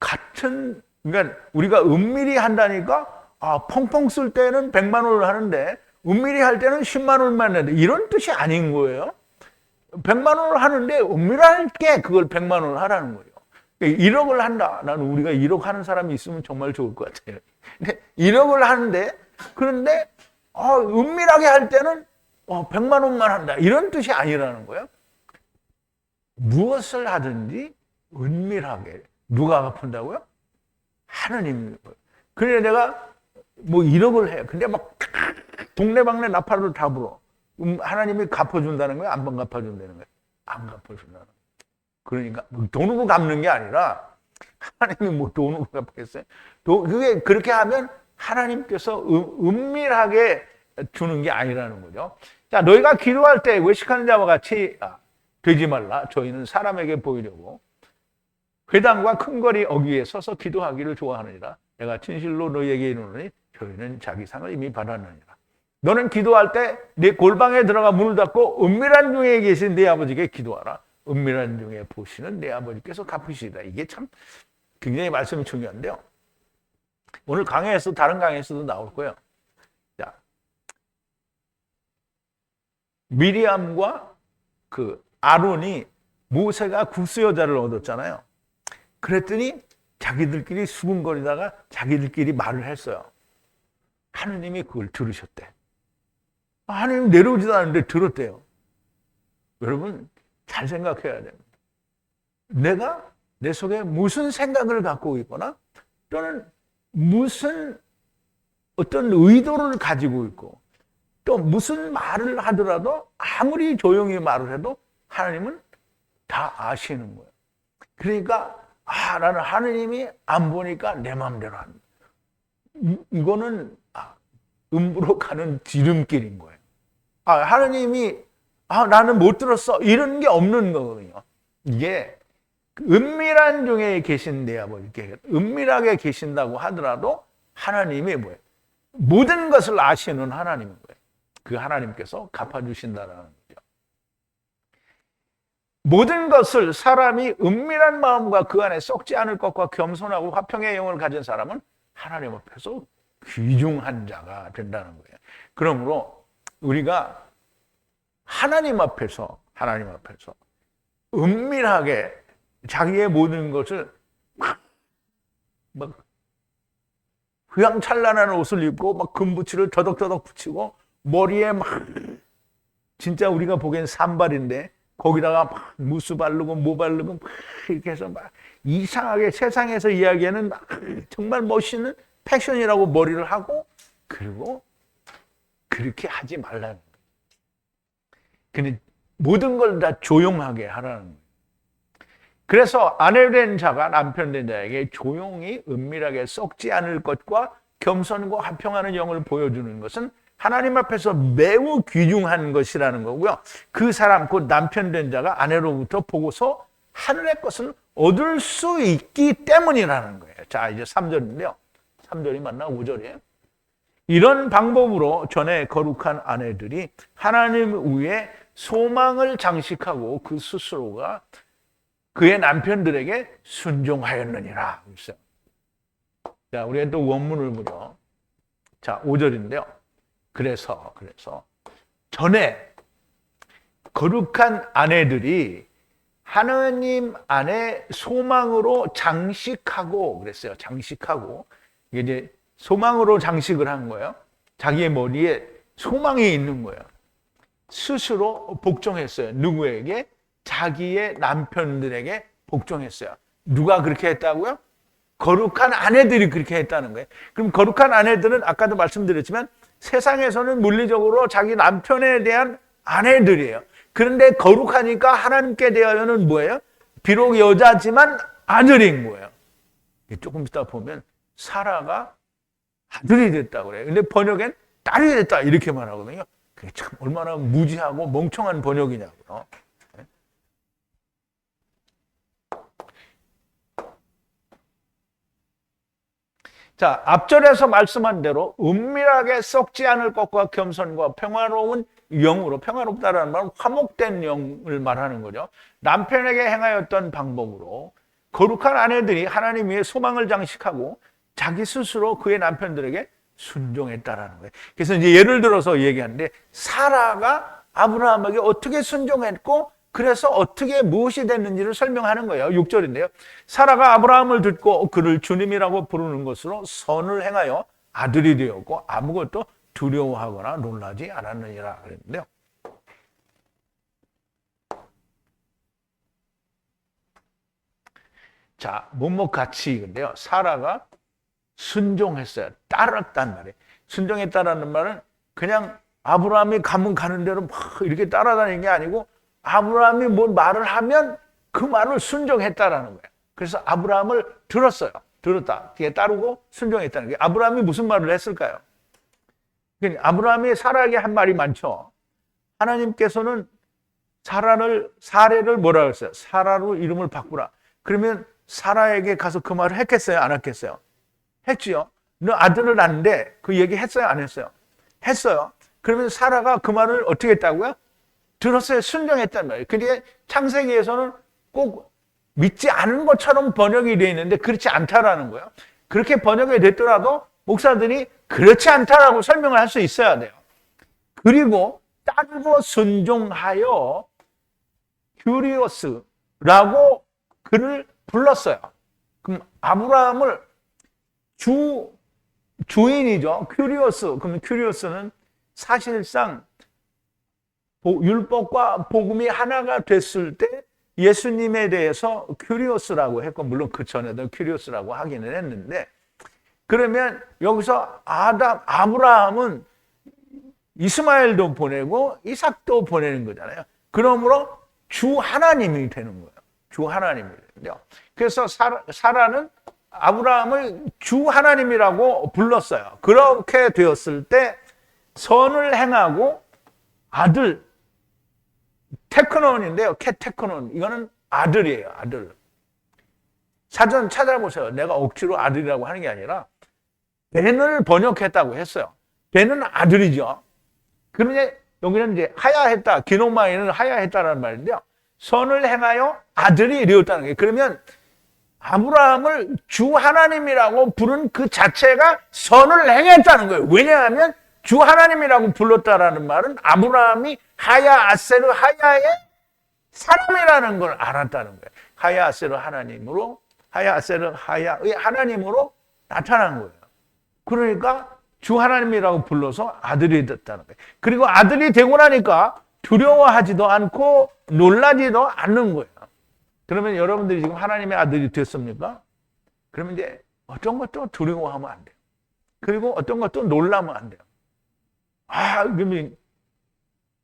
같은 그러니까 우리가 은밀히 한다니까 펑펑 쓸 때는 100만 원을 하는데 은밀히 할 때는 10만 원만 내는데 이런 뜻이 아닌 거예요. 100만 원을 하는데 은밀하게 그걸 100만 원을 하라는 거예요. 1억을 한다. 나는 우리가 1억 하는 사람이 있으면 정말 좋을 것 같아요. 근데 1억을 하는데 그런데 은밀하게 할 때는 100만 원만 한다. 이런 뜻이 아니라는 거예요. 무엇을 하든지 은밀하게. 누가 갚는다고요? 하느님. 그래 내가 뭐 1억을 해요. 근데 막 동네방네 나팔을 다 불어. 하나님이 갚아준다는 거예요? 안 갚아준다는 거예요? 안 갚아준다는 거예요. 그러니까 돈으로 갚는 게 아니라 하나님이 뭐 돈으로 갚겠어요? 그게 그렇게 하면 하나님께서 은밀하게 주는 게 아니라는 거죠. 자, 너희가 기도할 때 외식하는 자와 같이 되지 말라. 저희는 사람에게 보이려고 회당과 큰 거리 어귀에 서서 기도하기를 좋아하느니라. 내가 진실로 너희에게 이르노니 저희는 자기 상을 이미 받았느니라. 너는 기도할 때 네 골방에 들어가 문을 닫고 은밀한 중에 계신 네 아버지께 기도하라. 은밀한 중에 보시는 내 아버지께서 갚으시리라. 이게 참 굉장히 말씀이 중요한데요. 오늘 강의에서 다른 강의에서도 나올 거예요. 자, 미리암과 그 아론이 모세가 구스 여자를 얻었잖아요. 그랬더니 자기들끼리 수군거리다가 자기들끼리 말을 했어요. 하느님이 그걸 들으셨대. 하느님 내려오지도 않는데 들었대요. 여러분 잘 생각해야 됩니다. 내가 내 속에 무슨 생각을 갖고 있거나 또는 무슨 어떤 의도를 가지고 있고 또 무슨 말을 하더라도 아무리 조용히 말을 해도 하나님은 다 아시는 거예요. 그러니까 나는 하느님이 안 보니까 내 마음대로 한다. 이거는 음부로 가는 지름길인 거예요. 하느님이 나는 못 들었어. 이런 게 없는 거거든요. 이게 은밀한 중에 계신 내 아버지께 은밀하게 계신다고 하더라도 하나님이 뭐예요? 모든 것을 아시는 하나님인 거예요. 그 하나님께서 갚아주신다라는 거죠. 모든 것을 사람이 은밀한 마음과 그 안에 썩지 않을 것과 겸손하고 화평의 영을 가진 사람은 하나님 앞에서 귀중한 자가 된다는 거예요. 그러므로 우리가 하나님 앞에서 은밀하게 자기의 모든 것을 막 휘황찬란한 옷을 입고 막 금붙이를 더덕더덕 붙이고 머리에 막 진짜 우리가 보기엔 산발인데 거기다가 막 무스 바르고 뭐 바르고 막 이렇게 해서 막 이상하게 세상에서 이야기하는 막 정말 멋있는 패션이라고 머리를 하고 그리고 그렇게 하지 말라는 거예요. 근데 모든 걸 다 조용하게 하라는 거예요. 그래서 아내 된 자가 남편 된 자에게 조용히 은밀하게 썩지 않을 것과 겸손과 화평하는 영을 보여주는 것은 하나님 앞에서 매우 귀중한 것이라는 거고요. 그 사람 곧 남편 된 자가 아내로부터 보고서 하늘의 것을 얻을 수 있기 때문이라는 거예요. 자, 이제 3절인데요. 3절이 맞나? 5절이에요. 이런 방법으로 전에 거룩한 아내들이 하나님 위에 소망을 장식하고 그 스스로가 그의 남편들에게 순종하였느니라. 자, 우리가 또 원문을 보죠. 자, 5절인데요. 그래서 전에 거룩한 아내들이 하나님 안에 소망으로 장식하고 그랬어요. 장식하고. 이게 이제 소망으로 장식을 한 거예요. 자기의 머리에 소망이 있는 거예요. 스스로 복종했어요. 누구에게? 자기의 남편들에게 복종했어요. 누가 그렇게 했다고요? 거룩한 아내들이 그렇게 했다는 거예요. 그럼 거룩한 아내들은 아까도 말씀드렸지만 세상에서는 물리적으로 자기 남편에 대한 아내들이에요. 그런데 거룩하니까 하나님께 대하여는 뭐예요? 비록 여자지만 아들인 거예요. 조금 있다 보면 사라가 아들이 됐다고 그래요. 근데 번역엔 딸이 됐다 이렇게 말하거든요. 그게 참 얼마나 무지하고 멍청한 번역이냐고요. 자, 앞절에서 말씀한 대로 은밀하게 썩지 않을 것과 겸손과 평화로운 영으로, 평화롭다라는 말은 화목된 영을 말하는 거죠. 남편에게 행하였던 방법으로 거룩한 아내들이 하나님 위에 소망을 장식하고 자기 스스로 그의 남편들에게 순종했다라는 거예요. 그래서 이제 예를 들어서 얘기하는데 사라가 아브라함에게 어떻게 순종했고 그래서 어떻게 무엇이 됐는지를 설명하는 거예요. 6절인데요. 사라가 아브라함을 듣고 그를 주님이라고 부르는 것으로 선을 행하여 아들이 되었고 아무것도 두려워하거나 놀라지 않았느니라 그랬는데요. 자, 뭐뭐같이 근데요. 사라가 순종했어요. 따랐단 말이에요. 순종했다라는 말은 그냥 아브라함이 가면 가는 대로 막 이렇게 따라다니는 게 아니고 아브라함이 뭔 말을 하면 그 말을 순종했다라는 거예요. 그래서 아브라함을 들었어요. 들었다. 뒤에 따르고 순종했다는 게 아브라함이 무슨 말을 했을까요? 그러니까 아브라함이 사라에게 한 말이 많죠. 하나님께서는 사례를 뭐라 그랬어요? 사라로 이름을 바꾸라. 그러면 사라에게 가서 그 말을 했겠어요? 안 했겠어요? 했지요. 너 아들을 낳는데 그 얘기 했어요? 안 했어요? 했어요. 그러면 사라가 그 말을 어떻게 했다고요? 들었어요. 순종했단 말이에요. 근데 창세기에서는 꼭 믿지 않은 것처럼 번역이 되어 있는데 그렇지 않다라는 거예요. 그렇게 번역이 됐더라도 목사들이 그렇지 않다라고 설명을 할 수 있어야 돼요. 그리고 따르고 순종하여 큐리오스라고 그를 불렀어요. 그럼 아브라함을 주인이죠. 큐리오스. 그럼 큐리오스는 사실상 율법과 복음이 하나가 됐을 때 예수님에 대해서 큐리오스라고 했고 물론 그 전에도 큐리오스라고 하기는 했는데 그러면 여기서 아브라함은 이스마엘도 보내고 이삭도 보내는 거잖아요. 그러므로 주 하나님이 되는 거예요. 주 하나님이거든요. 그래서 사라는 아브라함을 주 하나님이라고 불렀어요. 그렇게 되었을 때 선을 행하고 아들 테크논인데요. 테크논 이거는 아들이에요. 아들. 사전 찾아보세요. 내가 억지로 아들이라고 하는 게 아니라 벤을 번역했다고 했어요. 벤은 아들이죠. 그런데 여기는 이제 하야했다. 기노마이는 하야했다라는 말인데요. 선을 행하여 아들이 되었다는 거예요. 그러면 아브라함을 주 하나님이라고 부른 그 자체가 선을 행했다는 거예요. 왜냐하면 주 하나님이라고 불렀다라는 말은 아브라함이 하야 아세르 하야의 사람이라는 걸 알았다는 거예요. 하야 아세르 하나님으로 하야 아세르 하야의 하나님으로 나타난 거예요. 그러니까 주 하나님이라고 불러서 아들이 됐다는 거예요. 그리고 아들이 되고 나니까 두려워하지도 않고 놀라지도 않는 거예요. 그러면 여러분들이 지금 하나님의 아들이 됐습니까? 그러면 이제 어떤 것도 두려워하면 안 돼요. 그리고 어떤 것도 놀라면 안 돼요. 그러면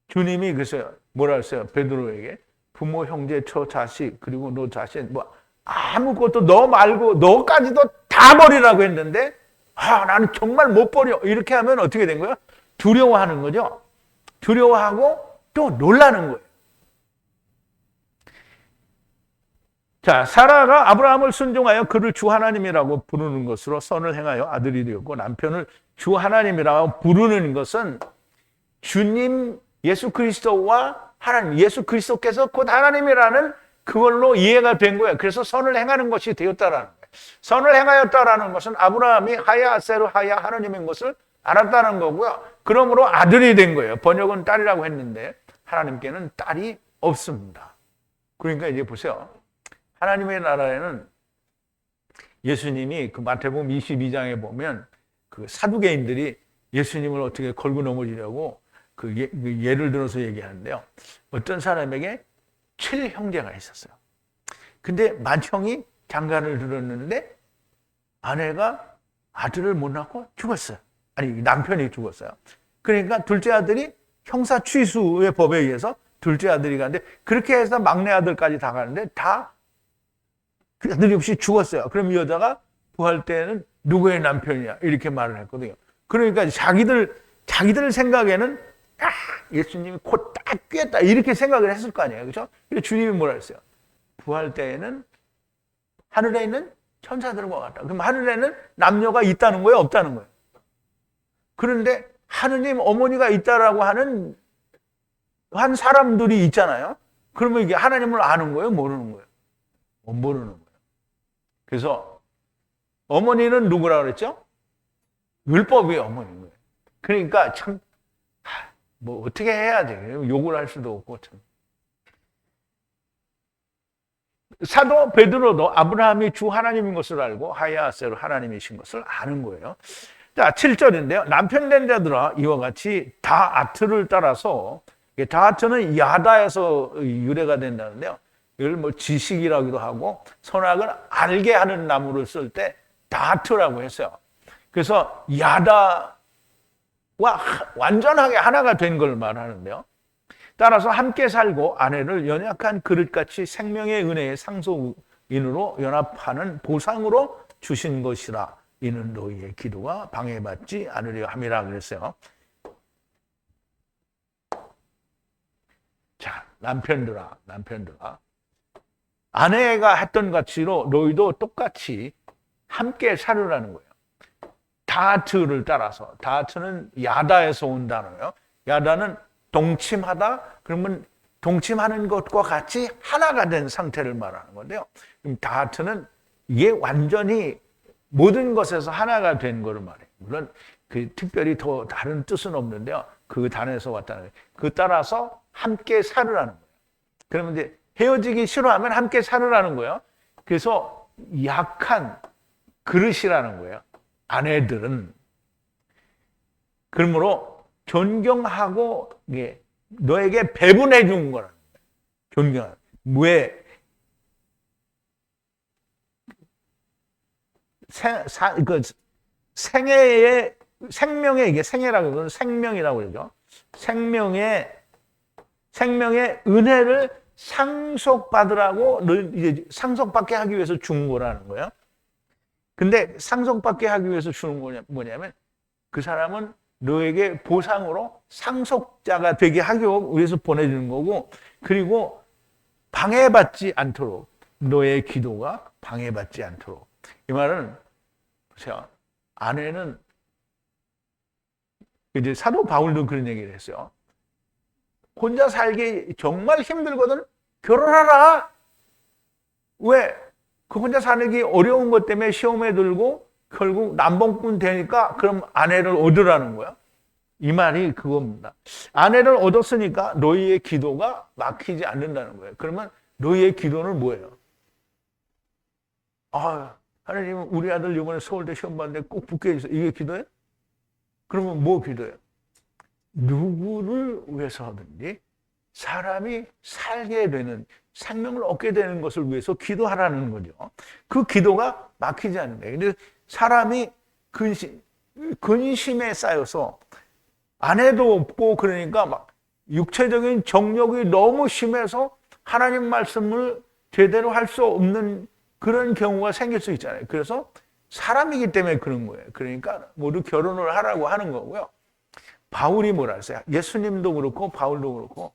주님이 그래서 뭐라 했어요? 베드로에게 부모, 형제, 처, 자식 그리고 너 자신 뭐 아무것도 너 말고 너까지도 다 버리라고 했는데 나는 정말 못 버려. 이렇게 하면 어떻게 된 거예요? 두려워하는 거죠. 두려워하고 또 놀라는 거예요. 자, 사라가 아브라함을 순종하여 그를 주 하나님이라고 부르는 것으로 선을 행하여 아들이 되었고 남편을 주 하나님이라고 부르는 것은 주님 예수 그리스도와 하나님, 예수 그리스도께서 곧 하나님이라는 그걸로 이해가 된 거예요. 그래서 선을 행하는 것이 되었다라는 거예요. 선을 행하였다라는 것은 아브라함이 하야 아세르 하야 하나님인 것을 알았다는 거고요. 그러므로 아들이 된 거예요. 번역은 딸이라고 했는데 하나님께는 딸이 없습니다. 그러니까 이제 보세요. 하나님의 나라에는 예수님이 그 마태복음 22장에 보면 그 사두개인들이 예수님을 어떻게 걸고 넘어지려고 그 예를 들어서 얘기하는데요. 어떤 사람에게 7형제가 있었어요. 근데 맏형이 장가를 들었는데 아내가 아들을 못 낳고 죽었어요. 아니, 남편이 죽었어요. 그러니까 둘째 아들이 형사 취수의 법에 의해서 둘째 아들이 가는데 그렇게 해서 막내 아들까지 다 가는데 다 그 아들이 없이 죽었어요. 그럼 이 여자가 부활 때는 누구의 남편이냐 이렇게 말을 했거든요. 그러니까 자기들 생각에는 예수님이 곧 딱 꿰었다 이렇게 생각을 했을 거 아니에요. 그렇죠? 그래서 주님이 뭐라 했어요? 부활 때에는 하늘에 있는 천사들과 같다. 그럼 하늘에는 남녀가 있다는 거예요? 없다는 거예요? 그런데 하느님 어머니가 있다라고 하는 한 사람들이 있잖아요. 그러면 이게 하나님을 아는 거예요? 모르는 거예요? 모르는 거예요. 그래서 어머니는 누구라고 그랬죠? 율법이 어머니인 거예요. 그러니까 참 뭐 어떻게 해야 돼요? 욕을 할 수도 없고 참. 사도 베드로도 아브라함이 주 하나님인 것을 알고 하야세로 하나님이신 것을 아는 거예요. 자, 7절인데요. 남편 된 자들아 이와 같이 다아트를 따라서, 다아트는 야다에서 유래가 된다는데요. 이걸 뭐 지식이라고도 하고 선악을 알게 하는 나무를 쓸 때 다아트라고 했어요. 그래서 야다와 완전하게 하나가 된 걸 말하는데요. 따라서 함께 살고 아내를 연약한 그릇같이 생명의 은혜의 상속인으로 연합하는 보상으로 주신 것이라. 이는 너희의 기도가 방해받지 않으려 함이라 그랬어요. 자, 남편들아 아내가 했던 가치로 너희도 똑같이 함께 살으라는 거예요. 다하트를 따라서. 다하트는 야다에서 온 단어예요. 야다는 동침하다, 그러면 동침하는 것과 같이 하나가 된 상태를 말하는 건데요. 그럼 다하트는 이게 완전히 모든 것에서 하나가 된 거를 말해요. 물론 그 특별히 더 다른 뜻은 없는데요. 그 단어에서 왔다는 거예요. 그 따라서 함께 살으라는 거예요. 그러면 이제 헤어지기 싫어하면 함께 살으라는 거예요. 그래서 약한 그릇이라는 거예요. 아내들은. 그러므로 존경하고 너에게 배분해 준 거라는 거예요. 존경하는. 왜? 생명의 이게 생애라고 그러는 생명이라고 그러죠. 생명의 은혜를 상속받으라고 이제 상속받게 하기 위해서 준 거라는 거예요. 근데 상속받게 하기 위해서 주는 거냐 뭐냐면 그 사람은 너에게 보상으로 상속자가 되게 하기 위해서 보내주는 거고, 그리고 방해받지 않도록, 너의 기도가 방해받지 않도록. 이 말은 보세요. 아내는 이제 사도 바울도 그런 얘기를 했어요. 혼자 살기 정말 힘들거든. 결혼하라. 왜? 그 혼자 사는 어려운 것 때문에 시험에 들고 결국 남봉꾼 되니까 그럼 아내를 얻으라는 거야. 이 말이 그겁니다. 아내를 얻었으니까 너희의 기도가 막히지 않는다는 거예요. 그러면 너희의 기도는 뭐예요? 하나님 우리 아들 이번에 서울대 시험 봤는데 꼭 붙게 해주세요. 이게 기도예요? 그러면 뭐 기도예요? 누구를 위해서든지 사람이 살게 되는, 생명을 얻게 되는 것을 위해서 기도하라는 거죠. 그 기도가 막히지 않는 거예요. 근데 사람이 근심에 쌓여서 아내도 없고 그러니까 막 육체적인 정욕이 너무 심해서 하나님 말씀을 제대로 할 수 없는 그런 경우가 생길 수 있잖아요. 그래서 사람이기 때문에 그런 거예요. 그러니까 모두 결혼을 하라고 하는 거고요. 바울이 뭐라 했어요? 예수님도 그렇고 바울도 그렇고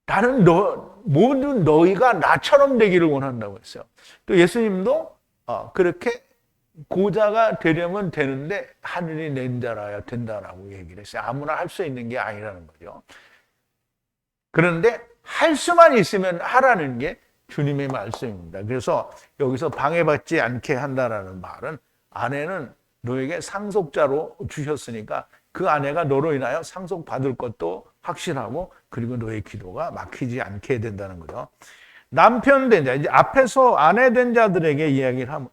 나는 모든 너희가 나처럼 되기를 원한다고 했어요. 또 예수님도 그렇게 고자가 되려면 되는데 하늘이 낸 자라야 된다라고 얘기를 했어요. 아무나 할 수 있는 게 아니라는 거죠. 그런데 할 수만 있으면 하라는 게 주님의 말씀입니다. 그래서 여기서 방해받지 않게 한다라는 말은 아내는 너에게 상속자로 주셨으니까 그 아내가 너로 인하여 상속받을 것도 확실하고 그리고 너의 기도가 막히지 않게 된다는 거죠. 남편 된 자, 이제 앞에서 아내 된 자들에게 이야기를 하면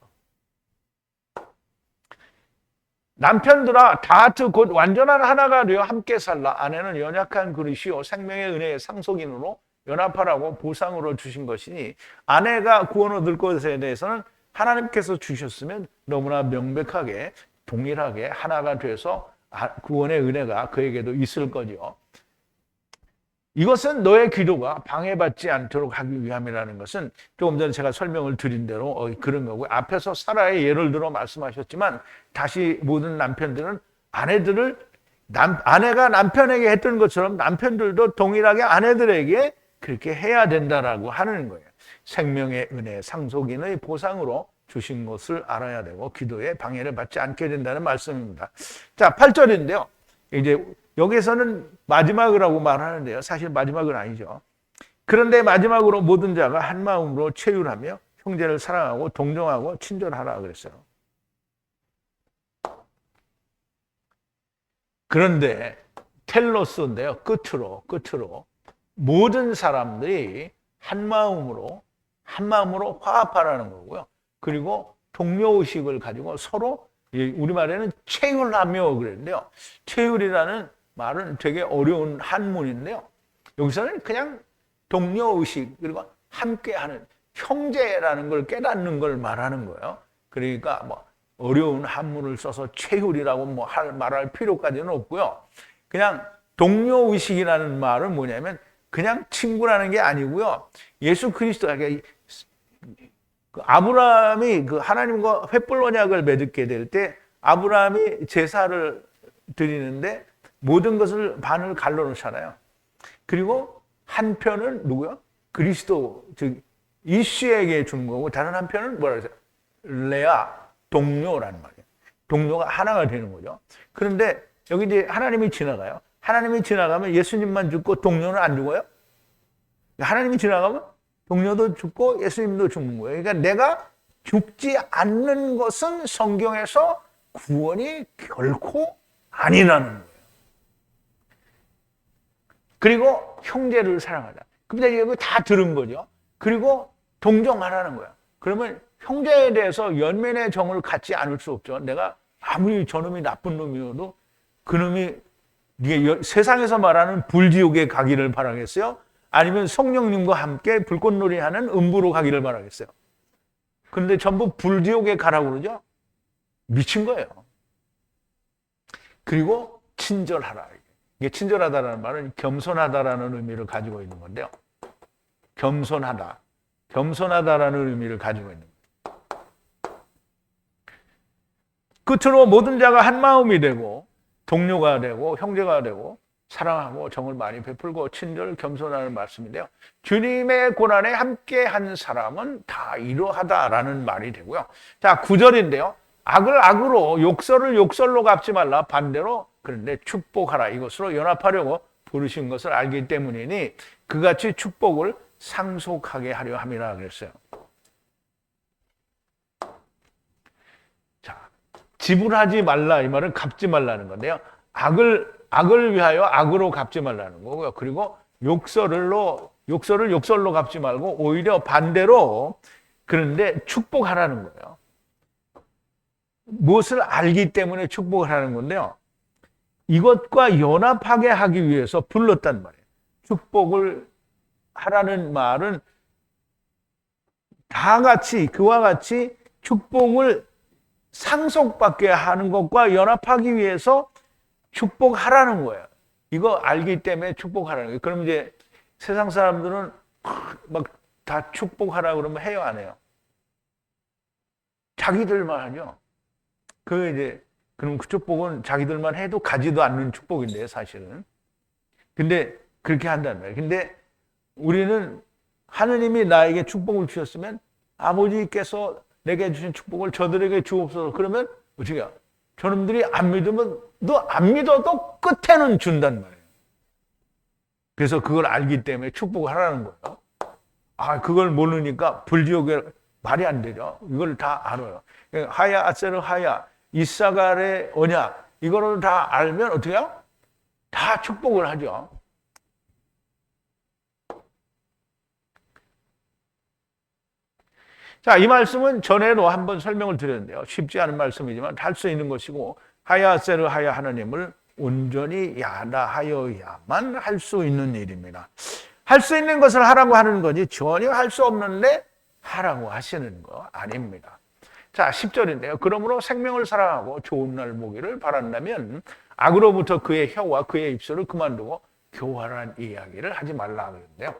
남편들아 다 곧 완전한 하나가 되어 함께 살라. 아내는 연약한 그릇이요 생명의 은혜의 상속인으로 연합하라고 보상으로 주신 것이니 아내가 구원 얻을 것에 대해서는 하나님께서 주셨으면 너무나 명백하게 동일하게 하나가 돼서 구원의 은혜가 그에게도 있을 거죠. 이것은 너의 기도가 방해받지 않도록 하기 위함이라는 것은 조금 전에 제가 설명을 드린 대로 그런 거고요. 앞에서 사라의 예를 들어 말씀하셨지만 다시 모든 남편들은 아내가 남편에게 했던 것처럼 남편들도 동일하게 아내들에게 그렇게 해야 된다라고 하는 거예요. 생명의 은혜, 상속인의 보상으로 주신 것을 알아야 되고 기도에 방해를 받지 않게 된다는 말씀입니다. 자, 8절인데요. 이제 여기서는 마지막이라고 말하는데요. 사실 마지막은 아니죠. 그런데 마지막으로 모든 자가 한 마음으로 체휼하며 형제를 사랑하고 동정하고 친절하라 그랬어요. 그런데 텔로스인데요. 끝으로 모든 사람들이 한 마음으로 화합하라는 거고요. 그리고 동료의식을 가지고 서로 우리말에는 체휼하며 그랬는데요. 체휼이라는 말은 되게 어려운 한문인데요. 여기서는 그냥 동료의식 그리고 함께하는 형제라는 걸 깨닫는 걸 말하는 거예요. 그러니까 뭐 어려운 한문을 써서 체휼이라고 말할 필요까지는 없고요. 그냥 동료의식이라는 말은 뭐냐면 그냥 친구라는 게 아니고요. 예수 그리스도가 아브라함이 그 하나님과 횃불 언약을 맺게 될 때 아브라함이 제사를 드리는데 모든 것을 반을 갈라놓잖아요. 그리고 한 편은 누구요? 그리스도 즉 이씨에게 주는 거고 다른 한 편은 뭐라 그러세요? 레아 동료라는 말이에요. 동료가 하나가 되는 거죠. 그런데 여기 이제 하나님이 지나가요. 하나님이 지나가면 예수님만 죽고 동료는 안 죽어요? 하나님이 지나가면 동료도 죽고 예수님도 죽는 거예요. 그러니까 내가 죽지 않는 것은 성경에서 구원이 결코 아니라는 거예요. 그리고 형제를 사랑하자. 근데 이거 다 들은 거죠. 그리고 동정하라는 거야. 그러면 형제에 대해서 연민의 정을 갖지 않을 수 없죠. 내가 아무리 저놈이 나쁜 놈이어도 그놈이 세상에서 말하는 불지옥에 가기를 바라겠어요? 아니면 성령님과 함께 불꽃놀이하는 음부로 가기를 바라겠어요? 그런데 전부 불지옥에 가라고 그러죠? 미친 거예요. 그리고 친절하라. 이게 친절하다라는 말은 겸손하다라는 의미를 가지고 있는 건데요. 겸손하다라는 의미를 가지고 있는 거예요. 끝으로 모든 자가 한 마음이 되고 동료가 되고 형제가 되고 사랑하고 정을 많이 베풀고 친절 겸손하는 말씀인데요. 주님의 고난에 함께 한 사람은 다 이러하다라는 말이 되고요. 자, 9절인데요. 악을 악으로 욕설을 욕설로 갚지 말라. 반대로 그런데 축복하라. 이것으로 연합하려고 부르신 것을 알기 때문이니 그같이 축복을 상속하게 하려 함이라 그랬어요. 자, 지불하지 말라. 이 말은 갚지 말라는 건데요. 악을 위하여 악으로 갚지 말라는 거고요. 그리고 욕설을 욕설로 갚지 말고 오히려 반대로 그런데 축복하라는 거예요. 무엇을 알기 때문에 축복을 하는 건데요. 이것과 연합하게 하기 위해서 불렀단 말이에요. 축복을 하라는 말은 다 같이 그와 같이 축복을 상속받게 하는 것과 연합하기 위해서 축복하라는 거예요. 이거 알기 때문에 축복하라는 거예요. 그럼 이제 세상 사람들은 막 다 축복하라 그러면 해요, 안 해요? 자기들만 하죠. 그럼 그 축복은 자기들만 해도 가지도 않는 축복인데요, 사실은. 근데 그렇게 한다는 거예요. 근데 우리는 하느님이 나에게 축복을 주셨으면 아버지께서 내게 주신 축복을 저들에게 주옵소서. 그러면 어떻게 해요? 저놈들이 안 믿으면 너 안 믿어도 끝에는 준단 말이에요. 그래서 그걸 알기 때문에 축복을 하라는 거예요. 그걸 모르니까 불지옥에 말이 안 되죠. 이걸 다 알아요. 하야 아세르 하야 이사갈의 언약, 이거를 다 알면 어떻게 해요? 다 축복을 하죠. 자, 이 말씀은 전에도 한번 설명을 드렸는데요. 쉽지 않은 말씀이지만 할 수 있는 것이고, 하야세르 하야 하나님을 온전히 야다하여야만 할 수 있는 일입니다. 할 수 있는 것을 하라고 하는 거지 전혀 할 수 없는데 하라고 하시는 거 아닙니다. 자, 10절인데요. 그러므로 생명을 사랑하고 좋은 날 보기를 바란다면 악으로부터 그의 혀와 그의 입술을 그만두고 교활한 이야기를 하지 말라 그러는데요.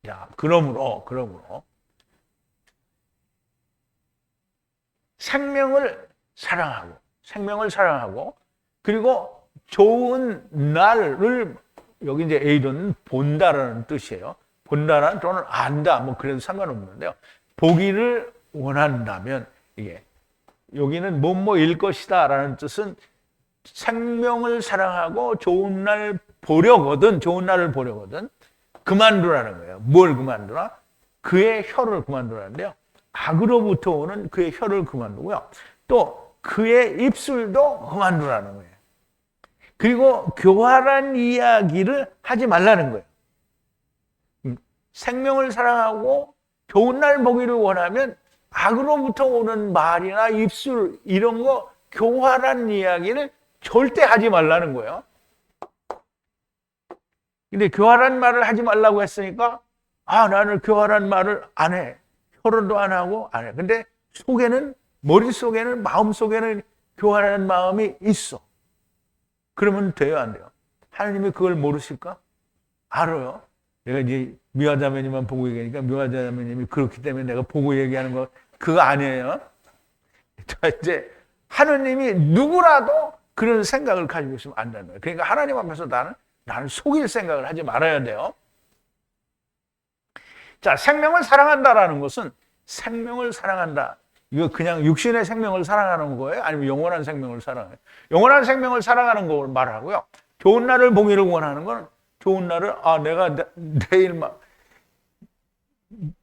자, 그러므로 생명을 사랑하고 그리고 좋은 날을, 여기 이제 에이도는 본다라는 뜻이에요. 본다라는 또는 안다, 뭐 그래도 상관없는데요. 보기를 원한다면, 이게 여기는 뭐뭐일 것이다라는 뜻은 생명을 사랑하고 좋은 날을 보려거든 그만두라는 거예요. 뭘 그만두라? 그의 혀를 그만두라는데요. 악으로부터 오는 그의 혀를 그만두고요. 또 그의 입술도 그만두라는 거예요. 그리고 교활한 이야기를 하지 말라는 거예요. 생명을 사랑하고 좋은 날 보기를 원하면 악으로부터 오는 말이나 입술 이런 거 교활한 이야기를 절대 하지 말라는 거예요. 근데 교활한 말을 하지 말라고 했으니까 나는 교활한 말을 안 해. 혀로도 안 하고 안 해. 근데 속에는, 머릿속에는, 마음속에는 교활한 마음이 있어. 그러면 돼요, 안 돼요? 하나님이 그걸 모르실까? 알아요. 내가 이제 미화자매님만 보고 얘기하니까 미화자매님이 그렇기 때문에 내가 보고 얘기하는 거 그거 아니에요. 자, 이제 하나님이 누구라도 그런 생각을 가지고 있으면 안 되는 거예요. 그러니까 하나님 앞에서 나는 속일 생각을 하지 말아야 돼요. 자, 생명을 사랑한다라는 것은 생명을 사랑한다. 이거 그냥 육신의 생명을 사랑하는 거예요? 아니면 영원한 생명을 사랑해요? 영원한 생명을 사랑하는 걸 말하고요. 좋은 날을 보기를 원하는 건 좋은 날을 내가 내일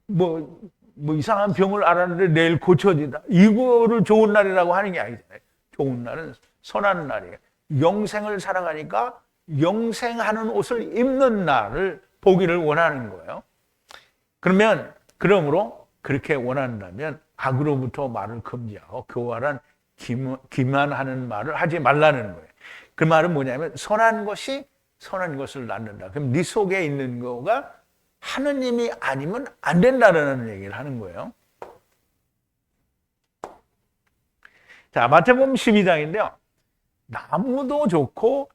뭐 이상한 병을 앓았는데 내일 고쳐진다. 이거를 좋은 날이라고 하는 게 아니잖아요. 좋은 날은 선한 날이에요. 영생을 사랑하니까 영생하는 옷을 입는 날을 보기를 원하는 거예요. 그러므로 그렇게 원한다면 악으로부터 말을 금지하고 교활한 기만하는 말을 하지 말라는 거예요. 그 말은 뭐냐면 선한 것이 선한 것을 낳는다. 그럼 네 속에 있는 거가 하느님이 아니면 안 된다는 얘기를 하는 거예요. 자, 마태복음 12장인데요. 나무도 좋고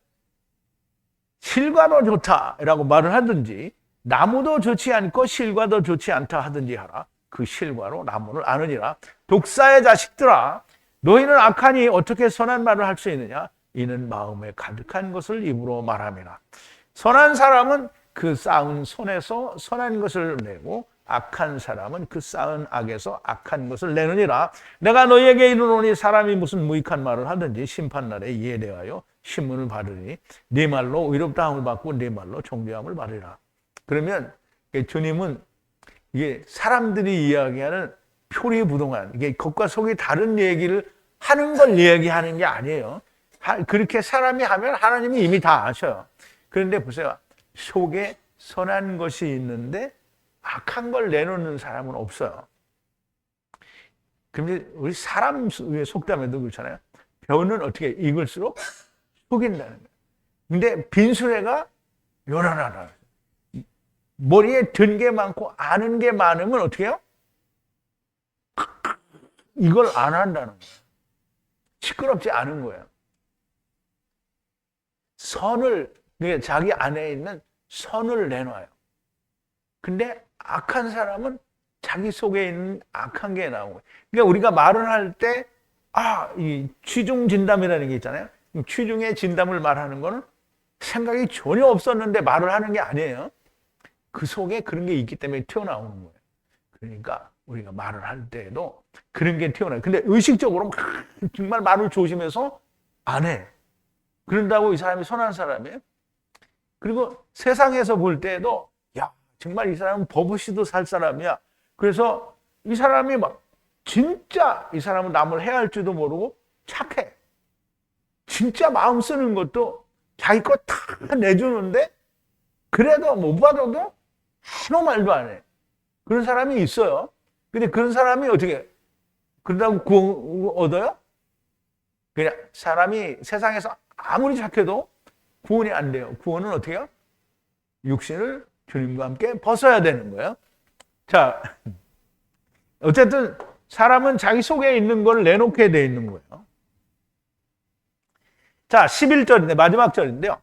실과도 좋다라고 말을 하든지 나무도 좋지 않고 실과도 좋지 않다 하든지 하라. 그 실과로 나무를 아느니라. 독사의 자식들아, 너희는 악하니 어떻게 선한 말을 할 수 있느냐? 이는 마음에 가득한 것을 입으로 말함이라. 선한 사람은 그 쌓은 손에서 선한 것을 내고 악한 사람은 그 쌓은 악에서 악한 것을 내느니라. 내가 너희에게 이르노니 사람이 무슨 무익한 말을 하든지 심판날에 이에 대하여 신문을 받으니 네 말로 의롭다함을 받고 네 말로 정죄함을 받으리라. 그러면 주님은 이게 사람들이 이야기하는 표리부동한, 이게 겉과 속이 다른 얘기를 하는 걸 이야기하는 게 아니에요. 그렇게 사람이 하면 하나님이 이미 다 아셔요. 그런데 보세요. 속에 선한 것이 있는데 악한 걸 내놓는 사람은 없어요. 그런데 우리 사람 속담에도 그렇잖아요. 벼는 어떻게 익을수록 속인다는 거예요. 근데 빈수레가 요란하다. 머리에 든 게 많고 아는 게 많으면 어떻게 해요? 이걸 안 한다는 거예요. 시끄럽지 않은 거예요. 자기 안에 있는 선을 내놔요. 근데 악한 사람은 자기 속에 있는 악한 게 나오는 거예요. 그러니까 우리가 말을 할 때, 이 취중 진담이라는 게 있잖아요. 취중의 진담을 말하는 거는 생각이 전혀 없었는데 말을 하는 게 아니에요. 그 속에 그런 게 있기 때문에 튀어나오는 거예요. 그러니까 우리가 말을 할 때에도 그런 게 튀어나와요. 근데 의식적으로 정말 말을 조심해서 안 해. 그런다고 이 사람이 선한 사람이에요? 그리고 세상에서 볼 때에도 정말 이 사람은 버릇이도 살 사람이야. 그래서 이 사람이 진짜 이 사람은 남을 해할지도 모르고 착해. 진짜 마음 쓰는 것도 자기 거 다 내주는데 그래도 못 받아도 아무 말도 안 해. 그런 사람이 있어요. 근데 그런 사람이 어떻게 그런다고 구원 얻어요? 그냥 사람이 세상에서 아무리 착해도 구원이 안 돼요. 구원은 어떻게 해요? 육신을 주님과 함께 벗어야 되는 거예요. 자, 어쨌든 사람은 자기 속에 있는 걸 내놓게 돼 있는 거예요. 자, 11절인데 마지막 절인데요.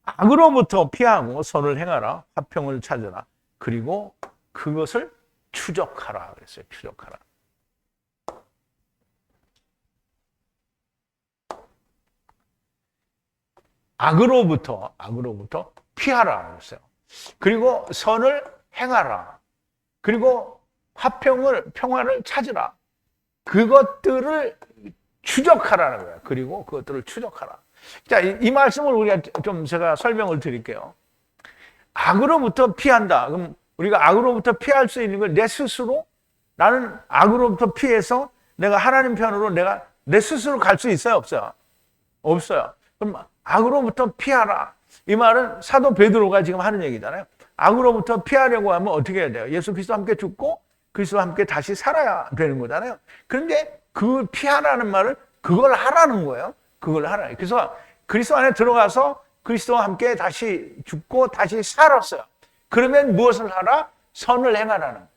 악으로부터 피하고 선을 행하라. 화평을 찾으라. 그리고 그것을 추적하라 그랬어요. 추적하라. 악으로부터 피하라 그랬어요. 그리고 선을 행하라. 그리고 평화를 찾으라. 그것들을 추적하라는 거예요. 그리고 그것들을 추적하라. 자, 이 말씀을 우리가 좀 제가 설명을 드릴게요. 악으로부터 피한다. 그럼 우리가 악으로부터 피할 수 있는 걸 내 스스로 나는 악으로부터 피해서 내가 하나님 편으로 내가 내 스스로 갈 수 있어요? 없어요? 없어요. 그럼 악으로부터 피하라. 이 말은 사도 베드로가 지금 하는 얘기잖아요. 악으로부터 피하려고 하면 어떻게 해야 돼요? 예수 그리스도와 함께 죽고 그리스도와 함께 다시 살아야 되는 거잖아요. 그런데 그 피하라는 말을 그걸 하라는 거예요. 그걸 하라. 그래서 그리스도 안에 들어가서 그리스도와 함께 다시 죽고 다시 살았어요. 그러면 무엇을 하라? 선을 행하라는 거예요.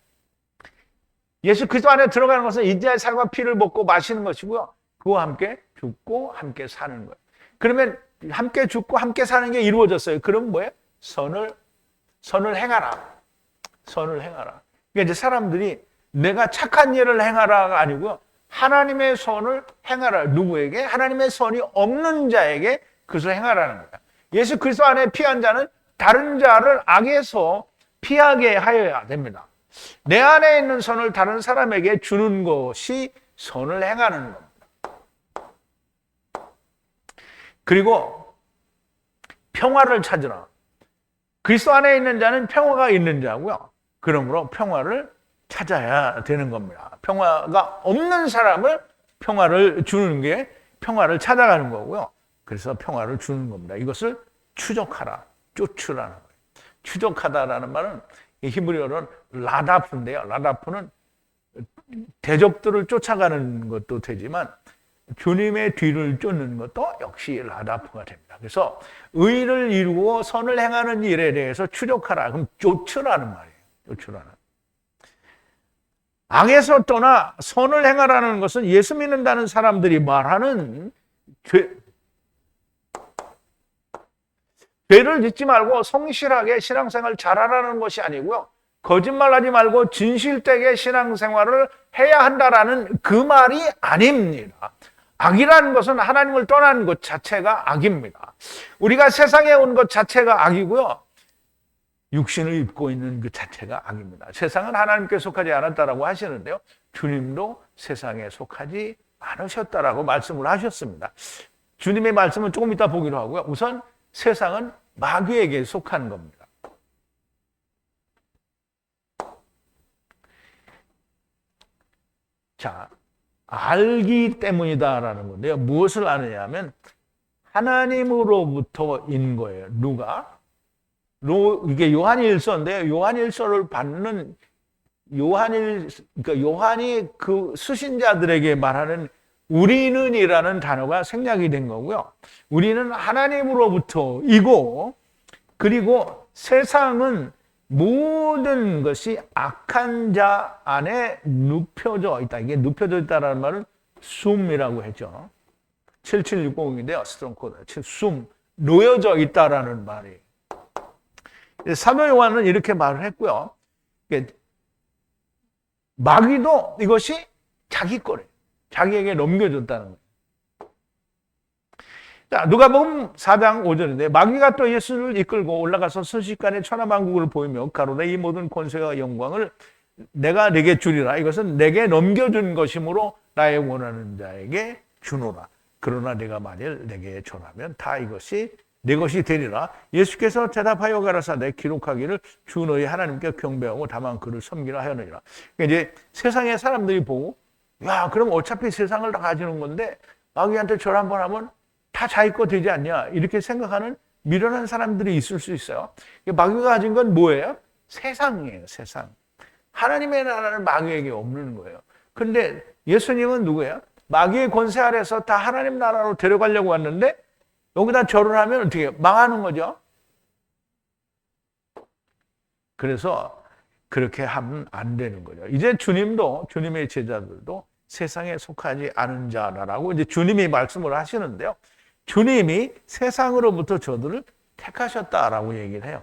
예수 그리스도 안에 들어가는 것은 인자의 살과 피를 먹고 마시는 것이고요. 그와 함께 죽고 함께 사는 거예요. 그러면 함께 죽고 함께 사는 게 이루어졌어요. 그럼 뭐예요? 선을 행하라. 선을 행하라. 그러니까 이제 사람들이 내가 착한 일을 행하라가 아니고요. 하나님의 선을 행하라. 누구에게? 하나님의 선이 없는 자에게 그것을 행하라는 거예요. 예수 그리스도 안에 피한 자는 다른 자를 악에서 피하게 하여야 됩니다. 내 안에 있는 선을 다른 사람에게 주는 것이 선을 행하는 겁니다. 그리고 평화를 찾으라. 그리스도 안에 있는 자는 평화가 있는 자고요. 그러므로 평화를 찾아야 되는 겁니다. 평화가 없는 사람을 평화를 주는 게 평화를 찾아가는 거고요. 그래서 평화를 주는 겁니다. 이것을 추적하라, 쫓으라는 거예요. 추적하다라는 말은 히브리어로는 라다프인데요. 라다프는 대적들을 쫓아가는 것도 되지만 주님의 뒤를 쫓는 것도 역시 라다프가 됩니다. 그래서 의를 이루고 선을 행하는 일에 대해서 추적하라. 그럼 쫓으라는 말이에요. 쫓으라는. 악에서 떠나 선을 행하라는 것은 예수 믿는다는 사람들이 말하는 죄를 짓지 말고 성실하게 신앙생활 잘하라는 것이 아니고요. 거짓말하지 말고 진실되게 신앙생활을 해야 한다라는 그 말이 아닙니다. 악이라는 것은 하나님을 떠난 것 자체가 악입니다. 우리가 세상에 온 것 자체가 악이고요. 육신을 입고 있는 그 자체가 악입니다. 세상은 하나님께 속하지 않았다라고 하시는데요. 주님도 세상에 속하지 않으셨다라고 말씀을 하셨습니다. 주님의 말씀은 조금 이따 보기로 하고요. 우선 세상은 마귀에게 속한 겁니다. 자, 알기 때문이다라는 건데요. 무엇을 아느냐 하면 하나님으로부터인 거예요. 누가? 이게 요한일서인데요. 요한일서를 받는 그러니까 요한이 그 수신자들에게 말하는 우리는이라는 단어가 생략이 된 거고요. 우리는 하나님으로부터이고, 그리고 세상은 모든 것이 악한 자 안에 눕혀져 있다. 이게 눕혀져 있다라는 말은 숨이라고 했죠. 7760인데요. 스트롱 코드. 숨, 놓여져 있다라는 말이에요. 사도 요한은 이렇게 말을 했고요. 마귀도 이것이 자기 거래요. 자기에게 넘겨줬다는 거예요. 자, 누가복음 4장 5절인데 마귀가 또 예수를 이끌고 올라가서 순식간에 천하만국을 보이며 가로되 이 모든 권세와 영광을 내가 네게 주리라. 이것은 내게 넘겨준 것이므로 나의 원하는 자에게 주노라. 그러나 내가 만일 내게 전하면 다 이것이 내 것이 되리라. 예수께서 대답하여 가라사대 기록하기를 주 너희 하나님께 경배하고 다만 그를 섬기라 하였느니라. 그러니까 이제 세상의 사람들이 보고 야, 그럼 어차피 세상을 다 가지는 건데 마귀한테 절 한번 하면 다 자기 거 되지 않냐, 이렇게 생각하는 미련한 사람들이 있을 수 있어요. 마귀가 가진 건 뭐예요? 세상이에요. 세상. 하나님의 나라는 마귀에게 없는 거예요. 근데 예수님은 누구예요? 마귀의 권세 아래서 다 하나님 나라로 데려가려고 왔는데 여기다 절을 하면 어떻게 해요? 망하는 거죠. 그래서 그렇게 하면 안 되는 거죠. 이제 주님도, 주님의 제자들도 세상에 속하지 않은 자라고 이제 주님이 말씀을 하시는데요. 주님이 세상으로부터 저들을 택하셨다라고 얘기를 해요.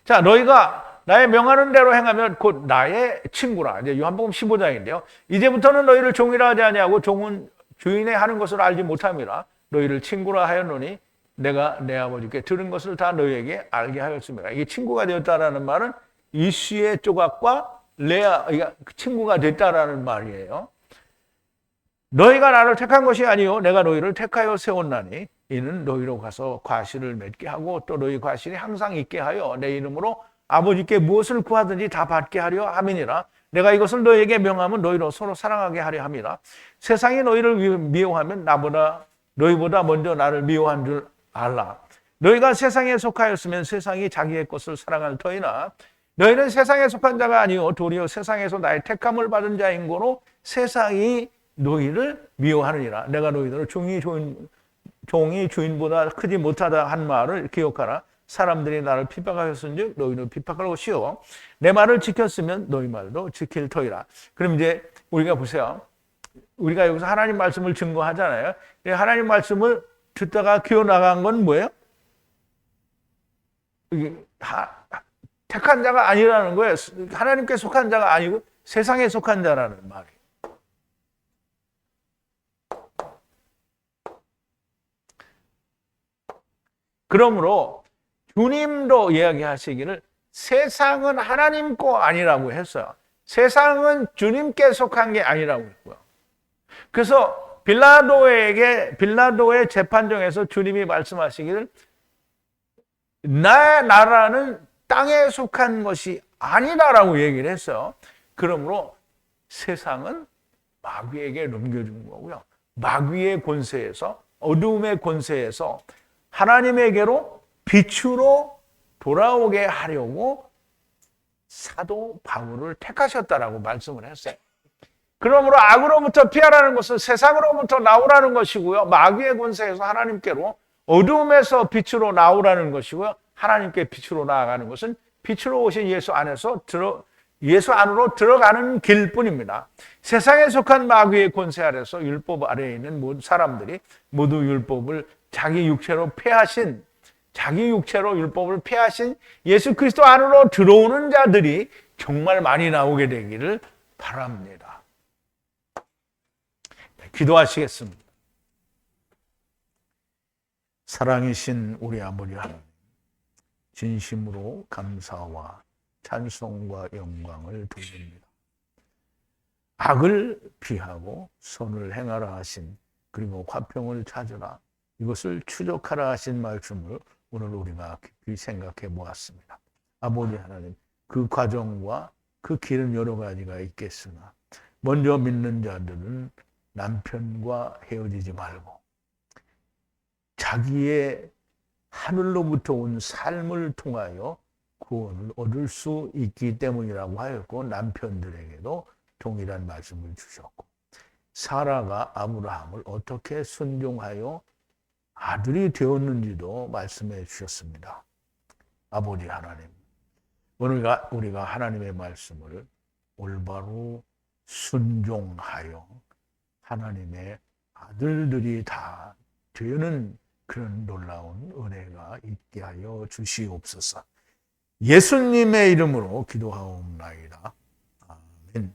자, 너희가 나의 명하는 대로 행하면 곧 나의 친구라. 이제 요한복음 15장인데요. 이제부터는 너희를 종이라 하지 아니하고 종은 주인의 하는 것을 알지 못함이라. 너희를 친구라 하였노니 내가 내 아버지께 들은 것을 다 너희에게 알게 하였습니다. 이게 친구가 되었다라는 말은 이씨의 조각과 레아, 친구가 됐다라는 말이에요. 너희가 나를 택한 것이 아니요 내가 너희를 택하여 세웠나니 이는 너희로 가서 과실을 맺게 하고 또 너희 과실이 항상 있게 하여 내 이름으로 아버지께 무엇을 구하든지 다 받게 하려 함이니라. 내가 이것을 너희에게 명하면 너희로 서로 사랑하게 하려 함이라. 세상이 너희를 미워하면 너희보다 먼저 나를 미워한 줄 알라. 너희가 세상에 속하였으면 세상이 자기의 것을 사랑할 터이나 너희는 세상에 속한 자가 아니요 도리어 세상에서 나의 택함을 받은 자인 거로 세상이 너희를 미워하느니라. 내가 너희들을 종이 주인보다 크지 못하다 한 말을 기억하라. 사람들이 나를 핍박하였은즉 너희는 핍박할 것이요 내 말을 지켰으면 너희 말도 지킬 터이라. 그럼 이제 우리가 보세요. 우리가 여기서 하나님 말씀을 증거하잖아요. 하나님 말씀을 듣다가 기어나간 건 뭐예요? 택한 자가 아니라는 거예요. 하나님께 속한 자가 아니고 세상에 속한 자라는 말이에요. 그러므로 주님도 이야기하시기를 세상은 하나님 거 아니라고 했어요. 세상은 주님께 속한 게 아니라고 했고요. 그래서 빌라도의 재판정에서 주님이 말씀하시기를 나의 나라는 땅에 속한 것이 아니다라고 얘기를 했어요. 그러므로 세상은 마귀에게 넘겨준 거고요. 마귀의 권세에서, 어두움의 권세에서 하나님에게로 빛으로 돌아오게 하려고 사도 바울을 택하셨다라고 말씀을 했어요. 그러므로 악으로부터 피하라는 것은 세상으로부터 나오라는 것이고요. 마귀의 권세에서 하나님께로, 어두움에서 빛으로 나오라는 것이고요. 하나님께 빛으로 나아가는 것은 빛으로 오신 예수 안으로 들어가는 길뿐입니다. 세상에 속한 마귀의 권세 아래서 율법 아래에 있는 모든 사람들이 모두 율법을 자기 육체로 율법을 폐하신 예수 그리스도 안으로 들어오는 자들이 정말 많이 나오게 되기를 바랍니다. 기도하시겠습니다. 사랑이신 우리 아버지 하나님, 진심으로 감사와 찬송과 영광을 드립니다. 악을 피하고 선을 행하라 하신, 그리고 화평을 찾으라, 이것을 추적하라 하신 말씀을 오늘 우리가 깊이 생각해 보았습니다. 아버지 하나님, 그 과정과 그 길은 여러 가지가 있겠으나 먼저 믿는 자들은 남편과 헤어지지 말고 자기의 하늘로부터 온 삶을 통하여 구원을 얻을 수 있기 때문이라고 하였고, 남편들에게도 동일한 말씀을 주셨고, 사라가 아브라함을 어떻게 순종하여 아들이 되었는지도 말씀해 주셨습니다. 아버지 하나님, 우리가 하나님의 말씀을 올바로 순종하여 하나님의 아들들이 다 되는 그런 놀라운 은혜가 있게 하여 주시옵소서. 예수님의 이름으로 기도하옵나이다. 아멘.